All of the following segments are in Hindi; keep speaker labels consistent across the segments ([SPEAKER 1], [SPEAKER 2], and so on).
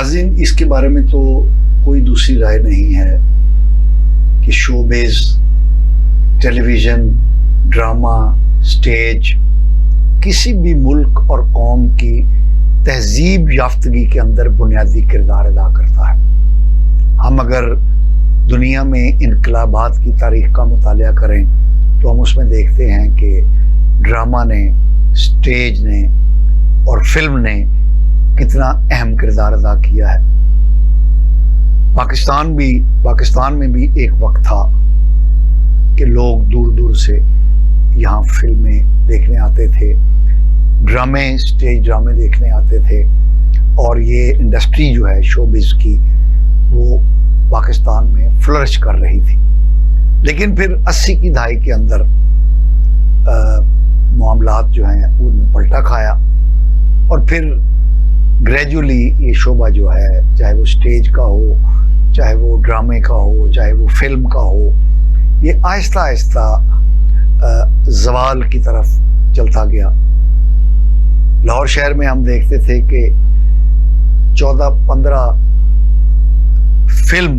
[SPEAKER 1] नाज़रीन, इसके बारे में तो कोई दूसरी राय नहीं है कि शोबिज़, टेलीविज़न, ड्रामा, स्टेज किसी भी मुल्क और कौम की तहजीब याफ्तगी के अंदर बुनियादी किरदार अदा करता है। हम अगर दुनिया में इनकलाबात की तारीख का मुतालिया करें तो हम उसमें देखते हैं कि ड्रामा ने, स्टेज ने और फिल्म ने कितना अहम किरदार अदा किया है। पाकिस्तान में भी एक वक्त था कि लोग दूर दूर से यहाँ फिल्में देखने आते थे, स्टेज ड्रामे देखने आते थे, और ये इंडस्ट्री जो है शोबिज़ की वो पाकिस्तान में फ्लरिश कर रही थी। लेकिन फिर 80 की दहाई के अंदर मामलात जो हैं उनमें पलटा खाया और फिर ग्रेजुअली ये शोबा जो है, चाहे वो स्टेज का हो, चाहे वो ड्रामे का हो, चाहे वो फिल्म का हो, ये आहिस्ता आहिस्ता ज़वाल की तरफ चलता गया। लाहौर शहर में हम देखते थे कि 14-15 फिल्म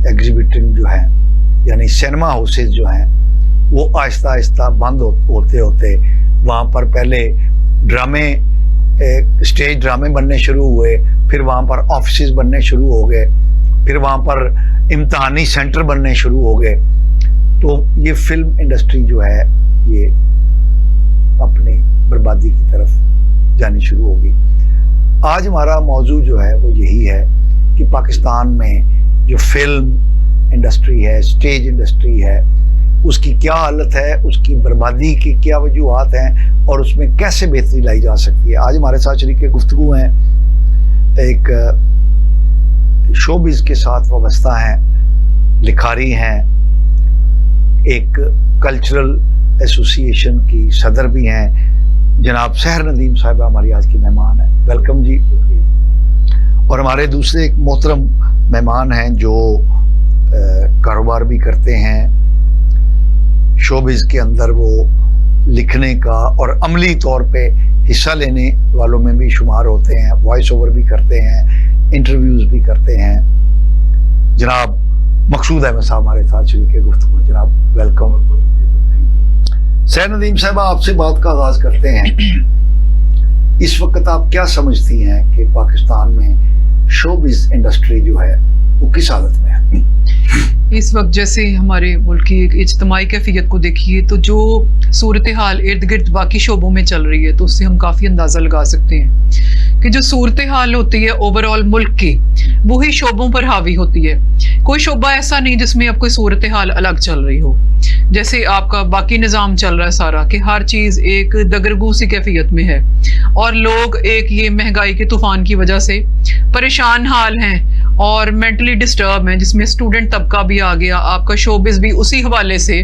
[SPEAKER 1] एग्जिबिटिंग जो है, यानी सिनेमा हाउसेज जो हैं, वो आहिस्ता आहिस्ता बंद होते होते वहाँ पर पहले स्टेज ड्रामे बनने शुरू हुए, फिर वहाँ पर ऑफिसेज बनने शुरू हो गए, फिर वहाँ पर इम्तहानी सेंटर बनने शुरू हो गए। तो ये फिल्म इंडस्ट्री जो है ये अपनी बर्बादी की तरफ जानी शुरू हो गई। आज हमारा मौजू जो है वो यही है कि पाकिस्तान में जो फिल्म इंडस्ट्री है, स्टेज इंडस्ट्री है, उसकी क्या हालत है, उसकी बर्बादी की क्या वजूहात हैं और उसमें कैसे बेहतरी लाई जा सकती है। आज हमारे साथ शरीक गुफ्तगू हैं, एक शोबिज़ के साथ वाबस्ता हैं, लिखारी हैं, एक कल्चरल एसोसिएशन की सदर भी हैं। जनाब सहर नदीम साहिबा हमारी आज की मेहमान हैं, वेलकम जी। और हमारे दूसरे एक मोहतरम मेहमान हैं जो कारोबार भी करते हैं शोबिज़ के अंदर, वो लिखने का और अमली तौर पे हिस्सा लेने वालों में भी शुमार होते हैं, वॉइस ओवर भी करते हैं, इंटरव्यूज़ भी करते हैं। जनाब मकसूद अहमद साहब हमारे साथ शरीक गुफ्तगू। जनाब वेलकम। सहर नदीम साहबा, आपसे बात का आगाज़ करते हैं। इस वक्त आप क्या समझती हैं कि पाकिस्तान में शोबिज़ इंडस्ट्री जो है वो किस हालत में है?
[SPEAKER 2] इस वक्त जैसे हमारे मुल्क की एक इज्तमाई कैफियत को देखिए तो जो सूरत हाल इर्द गिर्द बाकी शोबों में चल रही है, तो उससे हम काफ़ी अंदाज़ा लगा सकते हैं कि जो सूरत हाल होती है ओवरऑल मुल्क की, वही शोबों पर हावी होती है। कोई शोबा ऐसा नहीं जिसमें अब कोई सूरत हाल अलग चल रही हो। जैसे आपका बाकी निज़ाम चल रहा है सारा, कि हर चीज़ एक दगरगू सी कैफियत में है और लोग एक ये महंगाई के तूफान की वजह से परेशान हाल हैं और मेंटली डिस्टर्ब हैं, जिसमें स्टूडेंट तबका भी आ गया। आपका शोबिज़ भी उसी हवाले से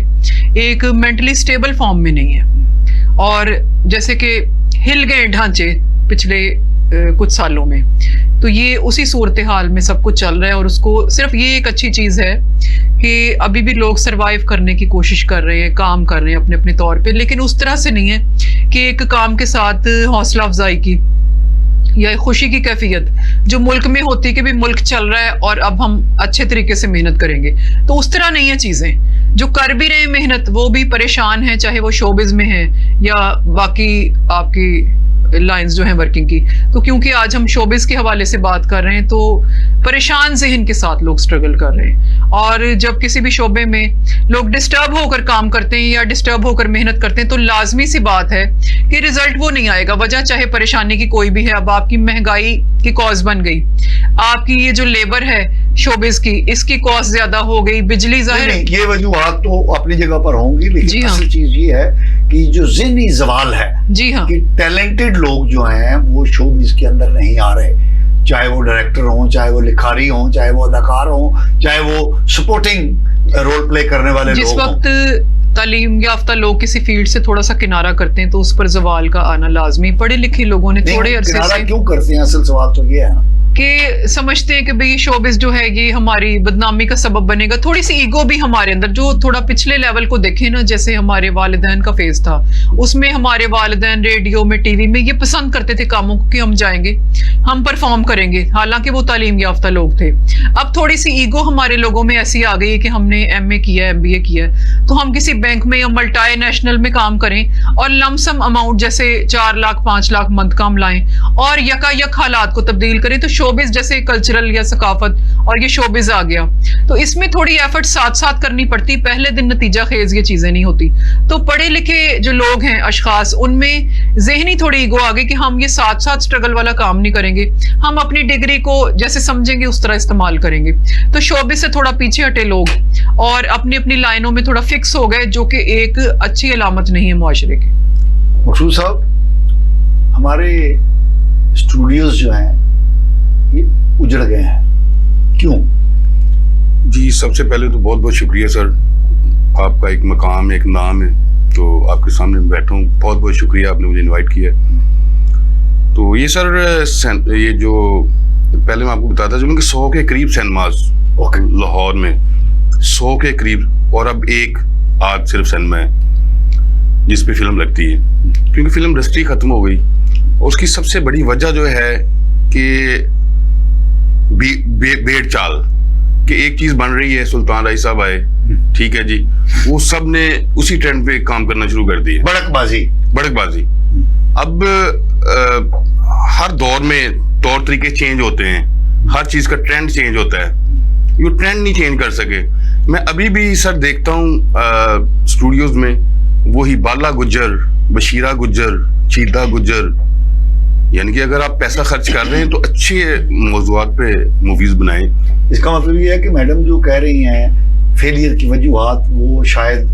[SPEAKER 2] एक मेंटली स्टेबल फॉर्म में नहीं है और जैसे कि हिल गए ढांचे पिछले कुछ सालों में, तो ये उसी सूरत हाल में सब कुछ चल रहा है। और उसको सिर्फ ये एक अच्छी चीज़ है कि अभी भी लोग सरवाइव करने की कोशिश कर रहे हैं, काम कर रहे हैं अपने अपने तौर पे, लेकिन उस तरह से नहीं है कि एक काम के साथ हौसला अफजाई की या खुशी की कैफियत जो मुल्क में होती है कि भी मुल्क चल रहा है और अब हम अच्छे तरीके से मेहनत करेंगे। तो उस तरह नहीं है चीज़ें। जो कर भी रहे मेहनत वो भी परेशान हैं, चाहे वो शोबिज़ में है या बाकी आपकी लाइंस जो हैं वर्किंग की। तो क्योंकि आज हम शोबिज़ के हवाले से बात कर रहे हैं तो परेशान जहन के साथ लोग स्ट्रगल कर रहे हैं। और जब किसी भी शोबे में लोग डिस्टर्ब होकर काम करते हैं या डिस्टर्ब होकर मेहनत करते हैं तो लाजमी सी बात है कि रिजल्ट वो नहीं आएगा। वजह चाहे परेशानी की कोई भी है, अब आपकी महंगाई की कॉज बन गई, आपकी ये जो लेबर है शोबिज़ की, इसकी कॉस्ट ज्यादा हो गई, बिजली जाहिर है।
[SPEAKER 1] ये वजूहात तो अपनी जगह पर होंगी, लेकिन असल चीज ये है कि जो ज़हनी ज़वाल है,
[SPEAKER 2] जी हाँ,
[SPEAKER 1] कि टैलेंटेड लोग जो हैं वो शोबिज़ के अंदर नहीं आ रहे, चाहे वो डायरेक्टर हों, चाहे वो लिखारी हों, चाहे वो अदाकार हों, चाहे वो सपोर्टिंग रोल प्ले करने वाले लोग हों।
[SPEAKER 2] जिस वक्त तालीम याफ्ता लोग किसी फील्ड से थोड़ा सा किनारा करते हैं तो उस पर जवाल का आना लाजमी। पढ़े लिखे लोगों ने थोड़े अरसे से
[SPEAKER 1] क्यों करते हैं, असल सवाल तो ये है
[SPEAKER 2] कि समझते हैं कि भाई शोबिस जो है ये हमारी बदनामी का सबब बनेगा। थोड़ी सी ईगो भी हमारे अंदर, जो थोड़ा पिछले लेवल को देखें ना, जैसे हमारे वालिदैन का फेज था, उसमें हमारे वालिदैन रेडियो में, टीवी में ये पसंद करते थे कामों को कि हम जाएंगे, हम परफॉर्म करेंगे, हालांकि वो तालीम याफ्ता लोग थे। अब थोड़ी सी ईगो हमारे लोगों में ऐसी आ गई है कि हमने MA किया है, MBA किया है, तो हम किसी बैंक में या मल्टी नेशनल में काम करें और लमसम अमाउंट जैसे 4 लाख 5 लाख मंथ का हम लाएं और यकायक हालात को तब्दील करें। तो शोबिस जैसे कल्चरल या सकाफत और ये शोबिस आ गया, तो इसमें थोड़ी एफर्ट साथ साथ करनी पड़ती, पहले दिन नतीजा खेज ये चीजें नहीं होती। तो पढ़े लिखे जो लोग हैं, अशखास, उनमें जहनी थोड़ी ईगो आ गई कि हम ये साथ साथ स्ट्रगल वाला काम नहीं करेंगे, हम अपनी डिग्री को जैसे समझेंगे उस तरह इस्तेमाल करेंगे। तो शोबिस से थोड़ा पीछे हटे लोग और अपनी अपनी लाइनों में थोड़ा फिक्स हो गए, जो कि एक अच्छी अलामत नहीं है मुआशरे की।
[SPEAKER 1] मकसूद साहब, हमारे स्टूडियोज जो हैं ये उजड़ गए हैं, क्यों?
[SPEAKER 3] जी, सबसे पहले तो बहुत बहुत शुक्रिया सर, आपका एक मकाम, एक नाम है, तो आपके सामने बैठा हूँ, बहुत बहुत शुक्रिया, आपने मुझे इनवाइट किया। तो ये सर, ये जो पहले मैं आपको बताता चलूँ कि 100 के करीब सिनेमाज लाहौर में, 100 के करीब, और अब एक आध सिर्फ सिनेमा है जिस पे फिल्म लगती है, क्योंकि फिल्म इंडस्ट्री खत्म हो गई। उसकी सबसे बड़ी वजह जो है कि भेड़ चाल कि एक चीज बन रही है, सुल्तान राय साहब आए, ठीक है जी, वो सब ने उसी ट्रेंड पे काम करना शुरू कर दिया, बड़कबाजी। अब हर दौर में तौर तरीके चेंज होते हैं, हर चीज का ट्रेंड चेंज होता है, ये ट्रेंड नहीं चेंज कर सके। मैं अभी भी सर देखता हूँ स्टूडियोज में वही बाला गुज्जर, बशीरा गुज्जर, चीदा गुज्जर, यानी कि अगर आप पैसा खर्च कर रहे हैं तो अच्छे मौजूआत पे मूवीज बनाएं।
[SPEAKER 1] इसका मतलब ये है कि मैडम जो कह रही हैं फेलियर की वजूहात वो शायद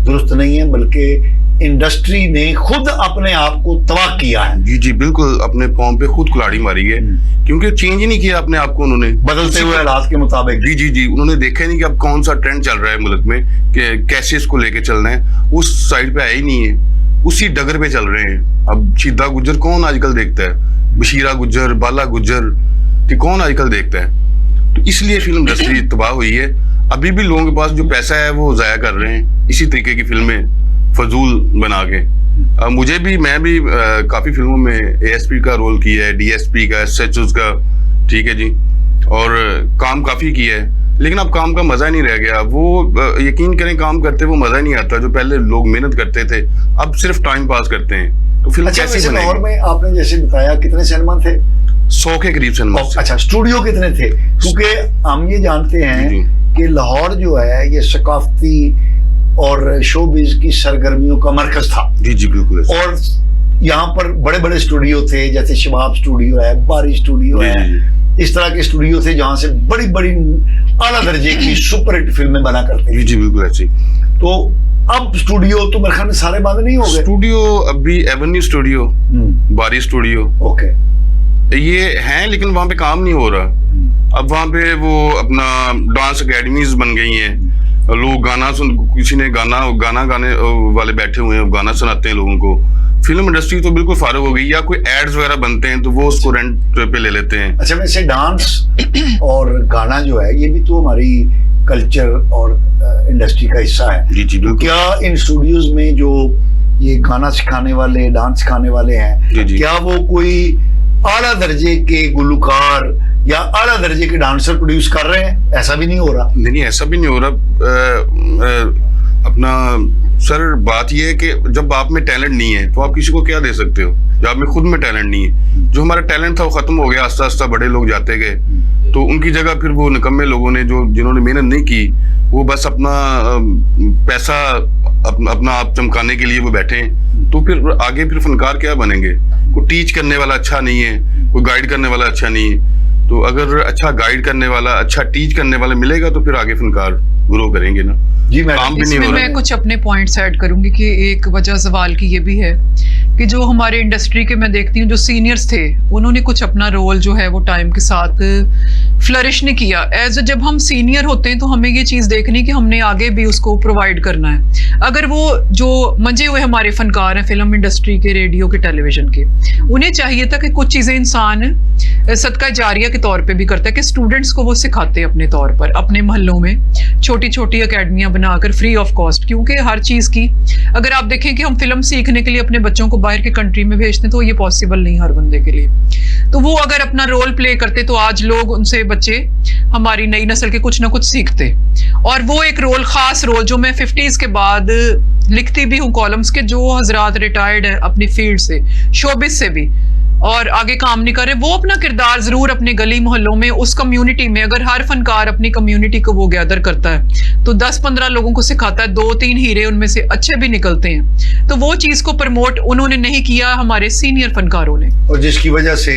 [SPEAKER 1] दुरुस्त नहीं है, बल्कि इंडस्ट्री ने खुद अपने आप को तबाह किया है।
[SPEAKER 3] जी जी बिल्कुल, अपने पांव पे खुद कुल्हाड़ी मारी है, क्योंकि चेंज ही नहीं किया अपने आप को उन्होंने,
[SPEAKER 1] बदलते हुए हालात के मुताबिक।
[SPEAKER 3] जी जी जी, उन्होंने देखा ही नहीं कि अब कौन सा ट्रेंड चल रहा है मुल्क में, कि कैसे इसको लेके चलना है, उस साइड पे आया ही नहीं है, उसी डगर पे चल रहे हैं। अब चीदा गुज्जर कौन आजकल देखता है, बशीरा गुज्जर, बाला गुज्जर, ठीक कौन आजकल देखता है? तो इसलिए फिल्म इंडस्ट्री तबाह हुई है। अभी भी लोगों के पास जो पैसा है वो जाया कर रहे हैं इसी तरीके की फिल्में फजूल बना के। मैं भी काफी फिल्मों में ASP का रोल किया है, DSP का, SHOs का, ठीक है जी, और काम काफी किया है, लेकिन अब काम का मजा नहीं रह गया। वो यकीन करें, काम करते वो मजा नहीं आता जो पहले लोग मेहनत करते थे, अब सिर्फ टाइम पास करते हैं। तो फिल्म कैसी बनेगी?
[SPEAKER 1] लाहौर में आपने जैसे बताया कितने सिनेमा थे?
[SPEAKER 3] 100 के करीब सिनेमा।
[SPEAKER 1] अच्छा, स्टूडियो कितने थे? क्योंकि हम ये जानते हैं कि लाहौर जो है ये सकाफती और शोबिज की सरगर्मियों का मरकज था।
[SPEAKER 3] जी जी बिल्कुल।
[SPEAKER 1] और यहाँ पर बड़े बड़े स्टूडियो थे, जैसे शबाब स्टूडियो है, बारी स्टूडियो है, इस तरह के स्टूडियो थे जहाँ से बड़ी बड़ी आला दर्जे की सुपरहिट फिल्में बना करते
[SPEAKER 3] जी जी बिल्कुल ऐसी।
[SPEAKER 1] तो अब स्टूडियो तो मेरे ख्याल में सारे बंद नहीं हो गए।
[SPEAKER 3] स्टूडियो अभी एवेन्यू स्टूडियो, बारी स्टूडियो,
[SPEAKER 1] ओके,
[SPEAKER 3] ये हैं, लेकिन वहाँ पे काम नहीं हो रहा। अब वहाँ पे वो अपना डांस अकेडमीज बन गई हैं, लोग गाना किसी ने गाने वाले बैठे हुए हैं, गाना सुनाते हैं लोगों को। फिल्म इंडस्ट्री तो बिल्कुल फारिग हो गई, या कोई एड्स वगैरह बनते हैं तो वो उसको रेंट पे ले लेते हैं।
[SPEAKER 1] अच्छा, वैसे डांस और गाना जो है ये भी तो हमारी कल्चर और इंडस्ट्री का हिस्सा है।
[SPEAKER 3] जी जी बिल्कुल।
[SPEAKER 1] क्या इन स्टूडियोज में जो ये गाना सिखाने वाले, डांस सिखाने वाले हैं,
[SPEAKER 3] जी जी, क्या
[SPEAKER 1] वो कोई आला दर्जे के गुलकार या आला दर्जे के डांसर प्रोड्यूस कर रहे हैं? ऐसा भी नहीं हो रहा।
[SPEAKER 3] नहीं, ऐसा भी नहीं हो रहा। अपना सर बात यह है कि जब आप में टैलेंट नहीं है तो आप किसी को क्या दे सकते हो, जब आप में खुद में टैलेंट नहीं है। जो हमारा टैलेंट था वो खत्म हो गया, आस्ता आस्ता बड़े लोग जाते गए, तो उनकी जगह फिर वो निकम्मे लोगों ने जिन्होंने मेहनत नहीं की, वो बस अपना पैसा अपना आप चमकाने के लिए वो बैठे हैं। तो फिर आगे फिर फनकार क्या बनेंगे? कोई टीच करने वाला अच्छा नहीं है, कोई गाइड करने वाला अच्छा नहीं है। तो अगर अच्छा गाइड करने वाला, अच्छा टीच करने वाला मिलेगा तो फिर आगे फनकार ग्रो करेंगे ना।
[SPEAKER 1] जी,
[SPEAKER 2] इसमें मैं कुछ अपने पॉइंट्स ऐड करूंगी कि एक वजह सवाल की ये भी है कि कि जो हमारे इंडस्ट्री के मैं देखती हूँ जो सीनियर्स थे, उन्होंने कुछ अपना रोल जो है वो टाइम के साथ फ्लरिश नहीं किया। एज जब हम सीनियर होते हैं तो हमें ये चीज़ देखनी कि हमने आगे भी उसको प्रोवाइड करना है। अगर वो जो मंजे हुए हमारे फनकार हैं फिल्म इंडस्ट्री के, रेडियो के, टेलीविजन के, उन्हें चाहिए था कि कुछ चीज़ें इंसान सदका जारिया के तौर पे भी करता है कि स्टूडेंट्स को वो सिखाते हैं अपने तौर पर, अपने मोहल्लों में छोटी छोटी अकेडमियाँ बनाकर फ्री ऑफ कॉस्ट। क्योंकि हर चीज़ की अगर आप देखें कि हम फिल्म सीखने के लिए अपने बच्चों को बाहर के कंट्री में भेजते हैं तो ये पॉसिबल नहीं हर बंदे के लिए। तो वो अगर अपना रोल प्ले करते तो आज लोग उनसे बच्चे हमारी नई नस्ल के कुछ ना कुछ सीखते। और वो एक रोल, खास रोल जो मैं 50s के बाद लिखती भी हूँ कॉलम्स के, जो हजरात रिटायर्ड है अपनी फील्ड से, शोबिस से भी, और आगे काम नहीं कर रहे, वो अपना किरदार जरूर अपने गली मोहल्लों में, उस कम्युनिटी में, अगर हर फनकार अपनी कम्युनिटी को वो गैदर करता है तो 10-15 लोगों को सिखाता है, 2-3 हीरे उनमें से अच्छे भी निकलते हैं। तो वो चीज को प्रमोट उन्होंने नहीं किया हमारे सीनियर फनकारों ने,
[SPEAKER 1] और जिसकी वजह से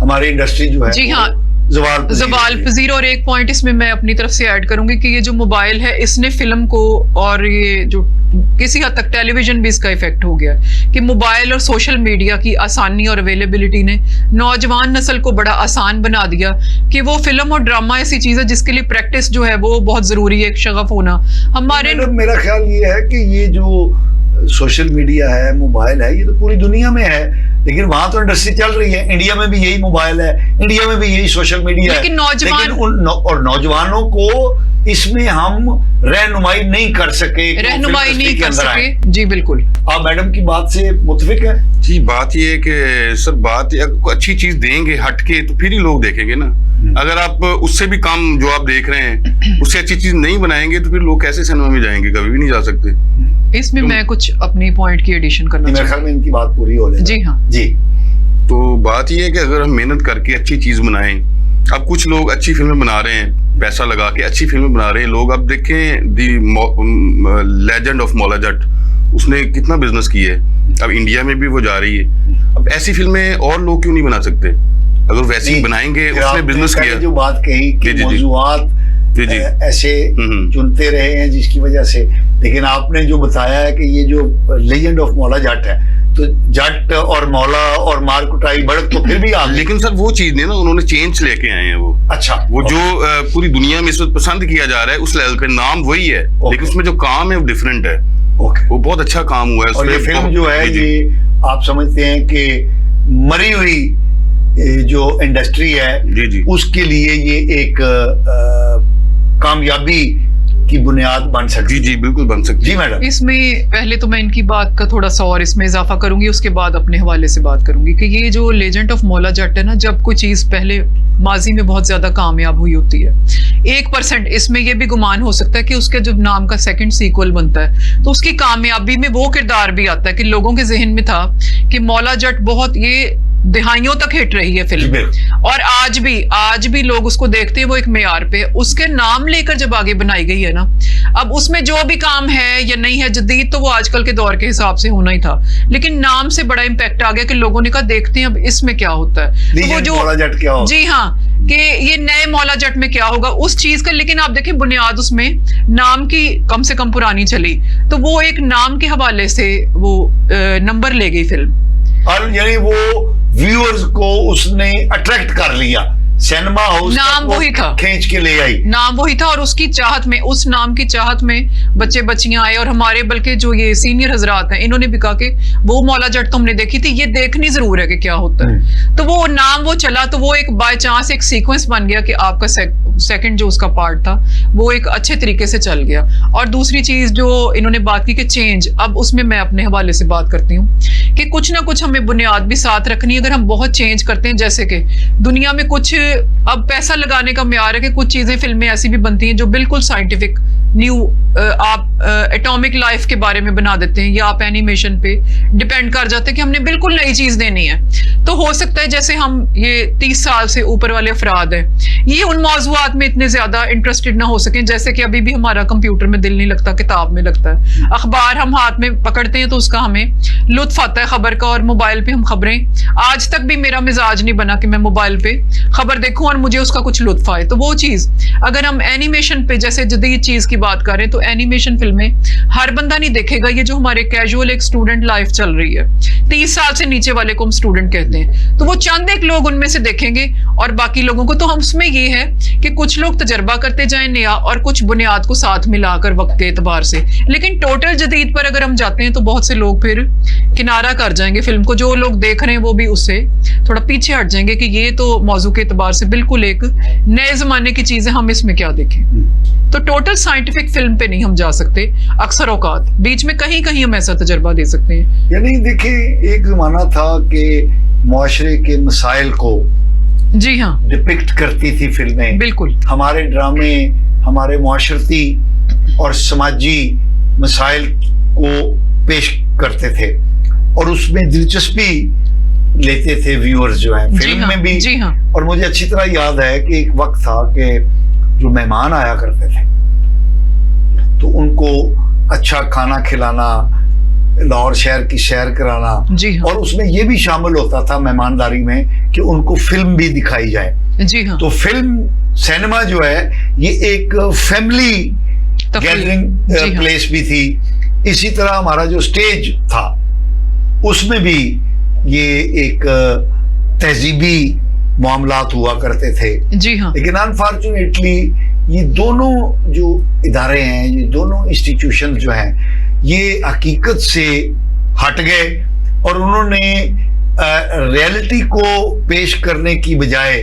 [SPEAKER 1] हमारी इंडस्ट्री जो है
[SPEAKER 2] जी हाँ
[SPEAKER 1] जवाल
[SPEAKER 2] पजीर। और एक पॉइंट इसमें मैं अपनी तरफ से ऐड करूंगी कि ये जो मोबाइल है इसने फिल्म को, और ये जो किसी हद तक टेलीविजन भी इसका इफेक्ट हो गया कि मोबाइल और सोशल मीडिया की आसानी और अवेलेबिलिटी ने नौजवान नस्ल को बड़ा आसान बना दिया कि वो फिल्म और ड्रामा ऐसी चीज़ है जिसके लिए प्रैक्टिस जो है वो बहुत ज़रूरी है, एक शगफ होना हमारे।
[SPEAKER 1] मेरा ख्याल ये है कि ये जो सोशल मीडिया है, मोबाइल है, ये तो पूरी दुनिया में है, लेकिन वहां तो इंडस्ट्री चल रही है। इंडिया में भी यही मोबाइल है, इंडिया में भी यही सोशल मीडिया है, लेकिन और नौजवानों को इसमें हम रहनुमाई नहीं कर सके,
[SPEAKER 2] रहनुमाई नहीं कर सके। जी बिल्कुल,
[SPEAKER 1] आप मैडम की बात से मुतफिक है?
[SPEAKER 3] जी, बात ये है कि सर, बात अच्छी चीज देंगे हटके तो फिर ही लोग देखेंगे ना। अगर आप उससे भी काम जो आप देख रहे हैं उससे अच्छी चीज नहीं बनाएंगे तो फिर लोग कैसे सिनेमा में जाएंगे? कभी भी नहीं जा सकते।
[SPEAKER 2] इसमें मैं कुछ अपनी पॉइंट की एडिशन करना
[SPEAKER 1] मेरे ख्याल में इनकी बात पूरी हो रही है।
[SPEAKER 2] जी हाँ
[SPEAKER 1] जी।
[SPEAKER 3] तो बात ये है कि अगर हम मेहनत करके अच्छी चीज बनाएं, अब कुछ लोग अच्छी फिल्में बना रहे हैं, पैसा लगा के अच्छी फिल्में बना रहे हैं लोग। अब देखें दी लेजेंड ऑफ मौला जट, उसने कितना बिजनेस किया है, अब इंडिया में भी वो जा रही है। अब ऐसी फिल्में और लोग क्यों नहीं बना सकते? अगर वैसे बनाएंगे, उसने बिजनेस किया।
[SPEAKER 1] जो बात कही कि मौजूआत ऐसे चुनते रहे हैं जिसकी वजह से, लेकिन आपने जो बताया है कि ये जो लेजेंड ऑफ मौला जट है, तो जट और मौला और मार कुटाई बढ़त तो फिर भी आ,
[SPEAKER 3] लेकिन सर वो चीज नहीं ना, उन्होंने चेंज लेके आए हैं वो।
[SPEAKER 1] अच्छा,
[SPEAKER 3] वो जो पूरी दुनिया में इस वक्त पसंद किया जा रहा है उस लेवल का नाम वही है, लेकिन उसमें जो काम है वो डिफरेंट है। वो बहुत अच्छा काम हुआ है।
[SPEAKER 1] और ये फिल्म जो है ये आप समझते हैं कि मरी हुई जो इंडस्ट्री है उसके लिए ये एक कामयाबी की बुनियाद बन सकती।
[SPEAKER 3] जी बिल्कुल बन सकती।
[SPEAKER 1] जी मैडम,
[SPEAKER 2] इसमें पहले तो मैं इनकी बात का थोड़ा सा और इसमें इजाफा करूंगी, उसके बाद अपने हवाले से बात करूंगी कि ये जो लेजेंड ऑफ मौला जट है ना, जब कोई चीज़ पहले माजी में बहुत ज़्यादा कामयाब हुई होती है, 1% इसमें ये भी गुमान हो सकता है कि उसके जब नाम का सेकंड सीक्वल बनता है तो उसकी कामयाबी में वो किरदार भी आता है कि लोगों के जहन में था कि मौला जट बहुत ये दिहाइयों तक हिट रही है फिल्म, और आज भी लोग उसको देखते हैं, वो एक मेयार पे। उसके नाम लेकर जब आगे बनाई गई है ना, अब उसमें जो भी काम है या नहीं है जदीद, तो वो आजकल के दौर के हिसाब से होना ही था, लेकिन नाम से बड़ा इम्पैक्ट आ गया कि लोगों ने कहा देखते हैं अब इसमें क्या होता है, तो वो जो
[SPEAKER 1] मौला जट क्या होगा?
[SPEAKER 2] जी हाँ, कि ये नए मौला जट में क्या होगा उस चीज का। लेकिन आप देखें बुनियाद उसमें नाम की कम से कम पुरानी चली, तो वो एक नाम के हवाले से वो नंबर ले गई फिल्म,
[SPEAKER 1] और यानी वो व्यूअर्स को उसने अट्रैक्ट कर लिया, सिनेमा हाउस
[SPEAKER 2] नाम वही था,
[SPEAKER 1] खींच के ले आई,
[SPEAKER 2] नाम वही था। और उसकी चाहत में, उस नाम की चाहत में बच्चे बच्चियां आए, और हमारे बल्कि जो ये सीनियर हजरात हैं इन्होंने भी कहा कि वो मौला जट तुमने देखी थी, ये देखनी जरूर है कि क्या होता है। तो वो नाम वो चला, तो वो एक बाय चांस एक सीक्वेंस बन गया कि आपका सेकंड जो उसका पार्ट था वो एक अच्छे तरीके से चल गया। और दूसरी चीज जो इन्होंने बात की कि चेंज, अब उसमें मैं अपने हवाले से बात करती हूँ कि कुछ ना कुछ हमें बुनियाद भी साथ रखनी है। अगर हम बहुत चेंज करते हैं, जैसे कि दुनिया में कुछ अब पैसा लगाने का म्यार है कि कुछ चीजें फिल्में ऐसी भी बनती हैं जो बिल्कुल साइंटिफिक न्यू, आप एटॉमिक लाइफ के बारे में बना देते हैं, या आप एनिमेशन पे डिपेंड कर जाते हैं कि हमने बिल्कुल नई चीज देनी है। तो हो सकता है जैसे हम ये 30 साल से ऊपर वाले अफराद हैं, ये उन मौजूआत में इतने ज्यादा इंटरेस्टेड ना हो सकें, जैसे कि अभी भी हमारा कंप्यूटर में दिल नहीं लगता, किताब में लगता है। अखबार हम हाथ में पकड़ते हैं तो उसका हमें लुत्फ आता है खबर का, और मोबाइल पे हम खबरें, आज तक भी मेरा मिजाज नहीं बना कि मैं मोबाइल पे खबर देखूं और मुझे उसका कुछ लुत्फ आए। तो वो चीज अगर हम एनिमेशन पे जैसे जदीद चीज की बात करें तो एनिमेशन फिल्में हर बंदा नहीं देखेगा। ये जो हमारे कैजुअल एक स्टूडेंट लाइफ चल रही है, 30 साल से नीचे वाले को हम स्टूडेंट कहते हैं, तो वो चंद एक लोग उनमें से देखेंगे और बाकी लोगों को। तो हम उसमें ये है कि कुछ लोग तजर्बा करते जाएं नया और कुछ बुनियाद को साथ मिलाकर वक्त के एतबार से। लेकिन टोटल जदीद पर अगर हम जाते हैं तो बहुत से लोग फिर किनारा कर जाएंगे फिल्म को। जो लोग देख रहे हैं वो भी उससे थोड़ा पीछे हट जाएंगे कि ये तो मौजू के एतबार से बिल्कुल एक नए जमाने की चीज है, हम इसमें क्या देखें। तो टोटल साइंटिफिक फिल्म पे नहीं हम जा सकते। अक्सर औकात बीच में कहीं कहीं हम ऐसा तजर्बा दे सकते हैं।
[SPEAKER 1] यानी देखिए, एक जमाना था कि मुआशरे के मसाइल को
[SPEAKER 2] जी हाँ,
[SPEAKER 1] डिपिक्ट करती थी फिल्में,
[SPEAKER 2] बिल्कुल।
[SPEAKER 1] हमारे ड्रामे हमारे मुआशरती और समाजी मसाइल को पेश करते थे और उसमें दिलचस्पी लेते थे व्यूअर्स जो हैं फिल्म में भी।
[SPEAKER 2] जी हाँ।
[SPEAKER 1] और मुझे अच्छी तरह याद है कि एक वक्त था कि जो मेहमान आया करते थे तो उनको अच्छा खाना खिलाना, लाहौर शहर की सैर कराना,
[SPEAKER 2] जी हाँ।
[SPEAKER 1] और उसमें यह भी शामिल होता था मेहमानदारी में कि उनको फिल्म भी दिखाई जाए।
[SPEAKER 2] जी हाँ।
[SPEAKER 1] तो फिल्म सिनेमा जो है ये एक फैमिली गैदरिंग प्लेस भी थी। इसी तरह हमारा जो स्टेज था उसमें भी ये एक तहजीबी मामलात हुआ करते थे।
[SPEAKER 2] जी हाँ।
[SPEAKER 1] लेकिन अनफॉर्चुनेटली ये दोनों जो इदारे हैं, ये दोनों इंस्टीट्यूशन जो हैं, ये हकीकत से हट गए और उन्होंने रियलिटी को पेश करने की बजाय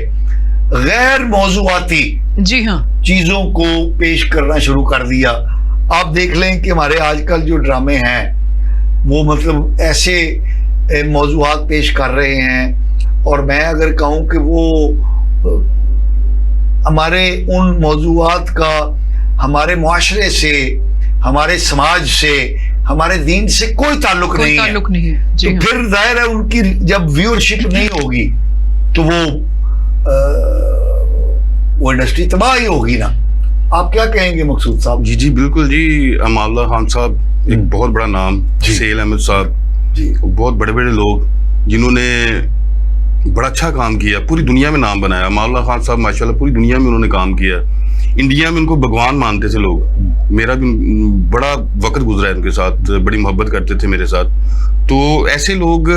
[SPEAKER 1] गैर मौजुआती
[SPEAKER 2] जी हाँ
[SPEAKER 1] चीजों को पेश करना शुरू कर दिया। आप देख लें कि हमारे आजकल जो ड्रामे हैं वो मतलब ऐसे मौजुआत पेश कर रहे हैं, और मैं अगर कहूँ कि वो हमारे उन मौजुआत का हमारे मुआशरे से, हमारे समाज से, हमारे दीन से कोई ताल्लुक नहीं है।
[SPEAKER 2] जी
[SPEAKER 1] तो
[SPEAKER 2] हाँ।
[SPEAKER 1] फिर जाहिर है उनकी जब व्यूअरशिप नहीं होगी तो वो इंडस्ट्री तबाह ही होगी ना। आप क्या कहेंगे मकसूद साहब?
[SPEAKER 3] जी बिल्कुल जी। अमाल्ला खान साहब एक बहुत बड़ा नाम, सेल अहमद साहब
[SPEAKER 1] जी,
[SPEAKER 3] बहुत बड़े बड़े लोग जिन्होंने बड़ा अच्छा काम किया, पूरी दुनिया में नाम बनाया। अमाल्ला खान साहब माशाल्लाह पूरी दुनिया में उन्होंने काम किया। इंडिया में उनको भगवान मानते थे लोग। मेरा भी बड़ा वक्त गुजरा है उनके साथ, बड़ी मोहब्बत करते थे मेरे साथ। तो ऐसे लोग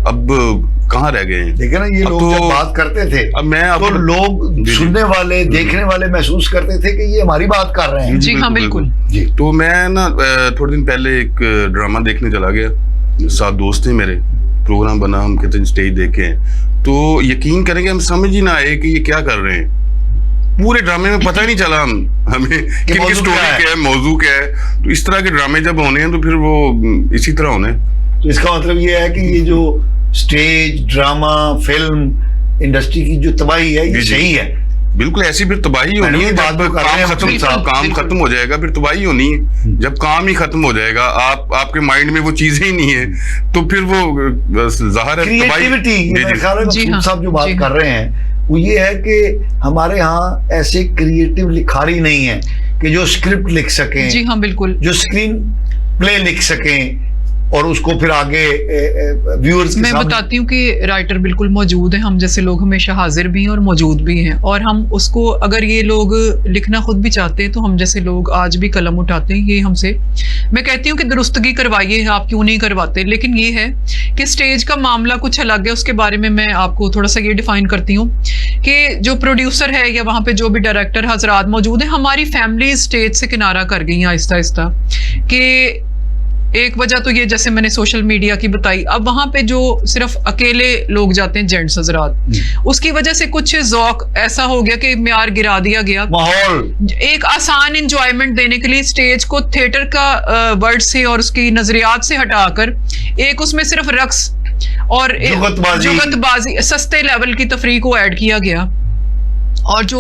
[SPEAKER 3] अब कहाँ रह गए हैं?
[SPEAKER 1] देखिए ना, ये लोग जब बात करते थे
[SPEAKER 3] अब मैं
[SPEAKER 1] तो लोग सुनने वाले, देखने वाले महसूस करते थे कि ये हमारी बात कर रहे हैं।
[SPEAKER 2] जी हाँ, बिल्कुल।
[SPEAKER 1] जी।
[SPEAKER 3] तो मैं ना थोड़े दिन पहले एक ड्रामा देखने चला गया, साथ दोस्त थे मेरे, प्रोग्राम बना, हम कहते हैं स्टेज देखे, तो यकीन करेंगे हम समझ ही ना आए कि ये क्या कर रहे हैं। पूरे ड्रामे में पता ही नहीं चला हमें कि स्टोरी क्या है, मौजू क्या है। तो इस तरह के ड्रामे जब होने हैं तो फिर वो इसी तरह होने।
[SPEAKER 1] तो इसका मतलब ये है कि ये जो स्टेज ड्रामा फिल्म इंडस्ट्री की जो तबाही है ये सही है।
[SPEAKER 3] बिल्कुल ऐसी फिर तबाही होनी है। जब काम खत्म हो जाएगा फिर तबाही होनी है। जब काम ही खत्म हो जाएगा, आपके माइंड में वो चीजें ही नहीं है, तो फिर वो ज़ाहिर है
[SPEAKER 1] क्रिएटिविटी। मेरे ख्याल में मकसूद साहब जो बात कर रहे हैं वो ये है कि हमारे यहाँ ऐसे क्रिएटिव लिखारी नहीं है कि जो स्क्रिप्ट लिख सकें।
[SPEAKER 2] जी हाँ, बिल्कुल।
[SPEAKER 1] जो स्क्रीन प्ले लिख सकें और उसको फिर आगे व्यूअर्स के
[SPEAKER 2] मैं बताती हूँ कि राइटर बिल्कुल मौजूद है, हम जैसे लोग हमेशा हाजिर भी हैं और मौजूद भी हैं, और हम उसको अगर ये लोग लिखना खुद भी चाहते हैं तो हम जैसे लोग आज भी कलम उठाते हैं। ये हमसे, मैं कहती हूँ कि दुरुस्तगी करवाइए, आप क्यों नहीं करवाते। लेकिन ये है कि स्टेज का मामला कुछ अलग है, उसके बारे में मैं आपको थोड़ा सा ये डिफाइन करती हूँ कि जो प्रोड्यूसर है या वहाँ पे जो भी डायरेक्टर हजरात मौजूद है, हमारी फैमिली स्टेज से किनारा कर गई हैं आहिस्ता आहिस्ता। कि एक वजह तो ये जैसे मैंने सोशल मीडिया की बताई, अब वहां पे जो सिर्फ अकेले लोग जाते हैं जेंट्स हजरात, उसकी वजह से कुछ ज़ौक ऐसा हो गया कि म्यार गिरा दिया गया।
[SPEAKER 1] माहौल एक
[SPEAKER 2] आसान इंजॉयमेंट देने के लिए स्टेज को थिएटर का वर्ड से और उसकी नजरियात से हटाकर एक उसमें सिर्फ रक्स और जुगतबाजी सस्ते लेवल की तफरीक को ऐड किया गया। और जो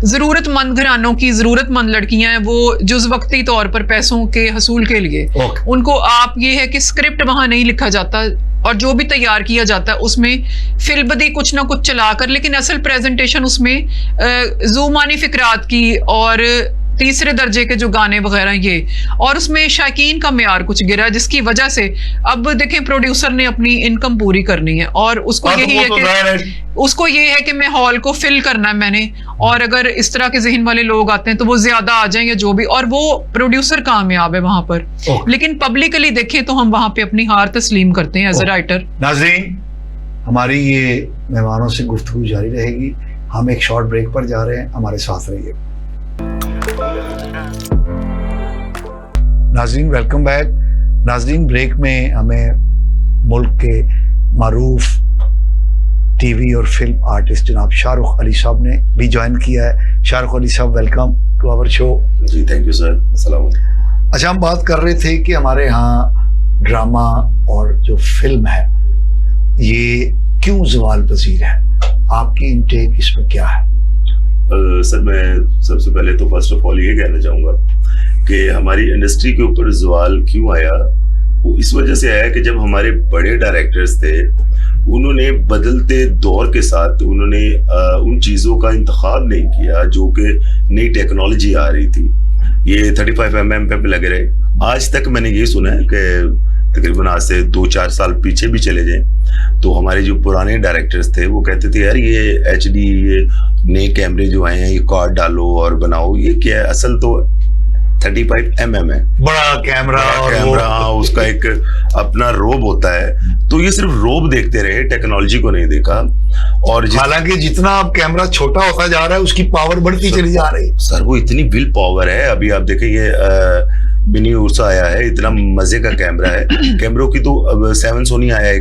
[SPEAKER 2] जरूरतमंद घरानों की जरूरतमंद लड़कियां हैं वो जुज़ वक्ती तौर पर पैसों के हसूल के लिए उनको आप ये है कि स्क्रिप्ट वहां नहीं लिखा जाता, और जो भी तैयार किया जाता है उसमें फिल्बदी कुछ ना कुछ चलाकर, लेकिन असल प्रेजेंटेशन उसमें ज़ुमानी फिक्रात की और तीसरे दर्जे के जो गाने वगैरह ये, और उसमें शायकीन का मेयार कुछ गिरा, जिसकी वजह से अब देखें प्रोड्यूसर ने अपनी इनकम पूरी करनी है और उसको यही है कि उसको ये है कि मैं हॉल को फिल करना है मैंने, और अगर इस तरह के जहन वाले लोग आते हैं तो वो ज्यादा आ जाएं या जो भी, और वो प्रोड्यूसर कामयाब है वहां पर। लेकिन पब्लिकली देखें तो हम वहां पे अपनी हार तस्लीम करते हैं एज अ राइटर।
[SPEAKER 1] नाज़रीन, हमारी ये मेहमानों से गुफ्तगू जारी रहेगी। हम एक शॉर्ट ब्रेक पर जा रहे हैं, हमारे साथ रहिए। नाज़रीन वेलकम बैक। नाज़रीन, ब्रेक में हमें मुल्क के मारूफ टीवी और फिल्म आर्टिस्ट जनाब शाहरुख अली साहब ने भी ज्वाइन किया है। Shahrukh Ali sahab, welcome to our show.
[SPEAKER 4] जी थैंक यू सर। अस्सलाम वालेकुम।
[SPEAKER 1] अच्छा, हम बात कर रहे थे कि हमारे यहाँ ड्रामा और जो फिल्म है ये क्यों ज़वाल पजीर है, आपकी इनटेक इसमें क्या है?
[SPEAKER 4] सर, मैं सबसे पहले तो फर्स्ट ऑफ ऑल ये कहना चाहूँगा कि हमारी इंडस्ट्री के ऊपर सवाल क्यों आया, वो इस वजह से आया कि जब हमारे बड़े डायरेक्टर्स थे उन्होंने बदलते दौर के साथ उन्होंने उन चीज़ों का इंतखाब नहीं किया जो कि नई टेक्नोलॉजी आ रही थी। ये 35mm पे लगे रहे। आज तक मैंने ये सुना है कि तकरीबन आज से 2-4 साल पीछे भी चले जाएं तो हमारे जो पुराने डायरेक्टर्स थे वो कहते थे यार ये HD, ये नए कैमरे जो आए हैं, ये कार्ड डालो और बनाओ, ये क्या है? असल तो 35mm है,
[SPEAKER 1] बड़ा कैमरा
[SPEAKER 4] हाँ, उसका एक अपना रोब होता है। तो ये सिर्फ रोब देखते रहे, टेक्नोलॉजी को नहीं देखा। और
[SPEAKER 1] हालांकि जितना अब कैमरा छोटा होता जा रहा है उसकी पावर बढ़ती चली जा रही है।
[SPEAKER 4] सर, वो इतनी विल पावर है। अभी आप देखें ये मिनी उर्सा आया है, इतना मजे का कैमरा है। कैमरों की तो अब 7 सोनी आया है,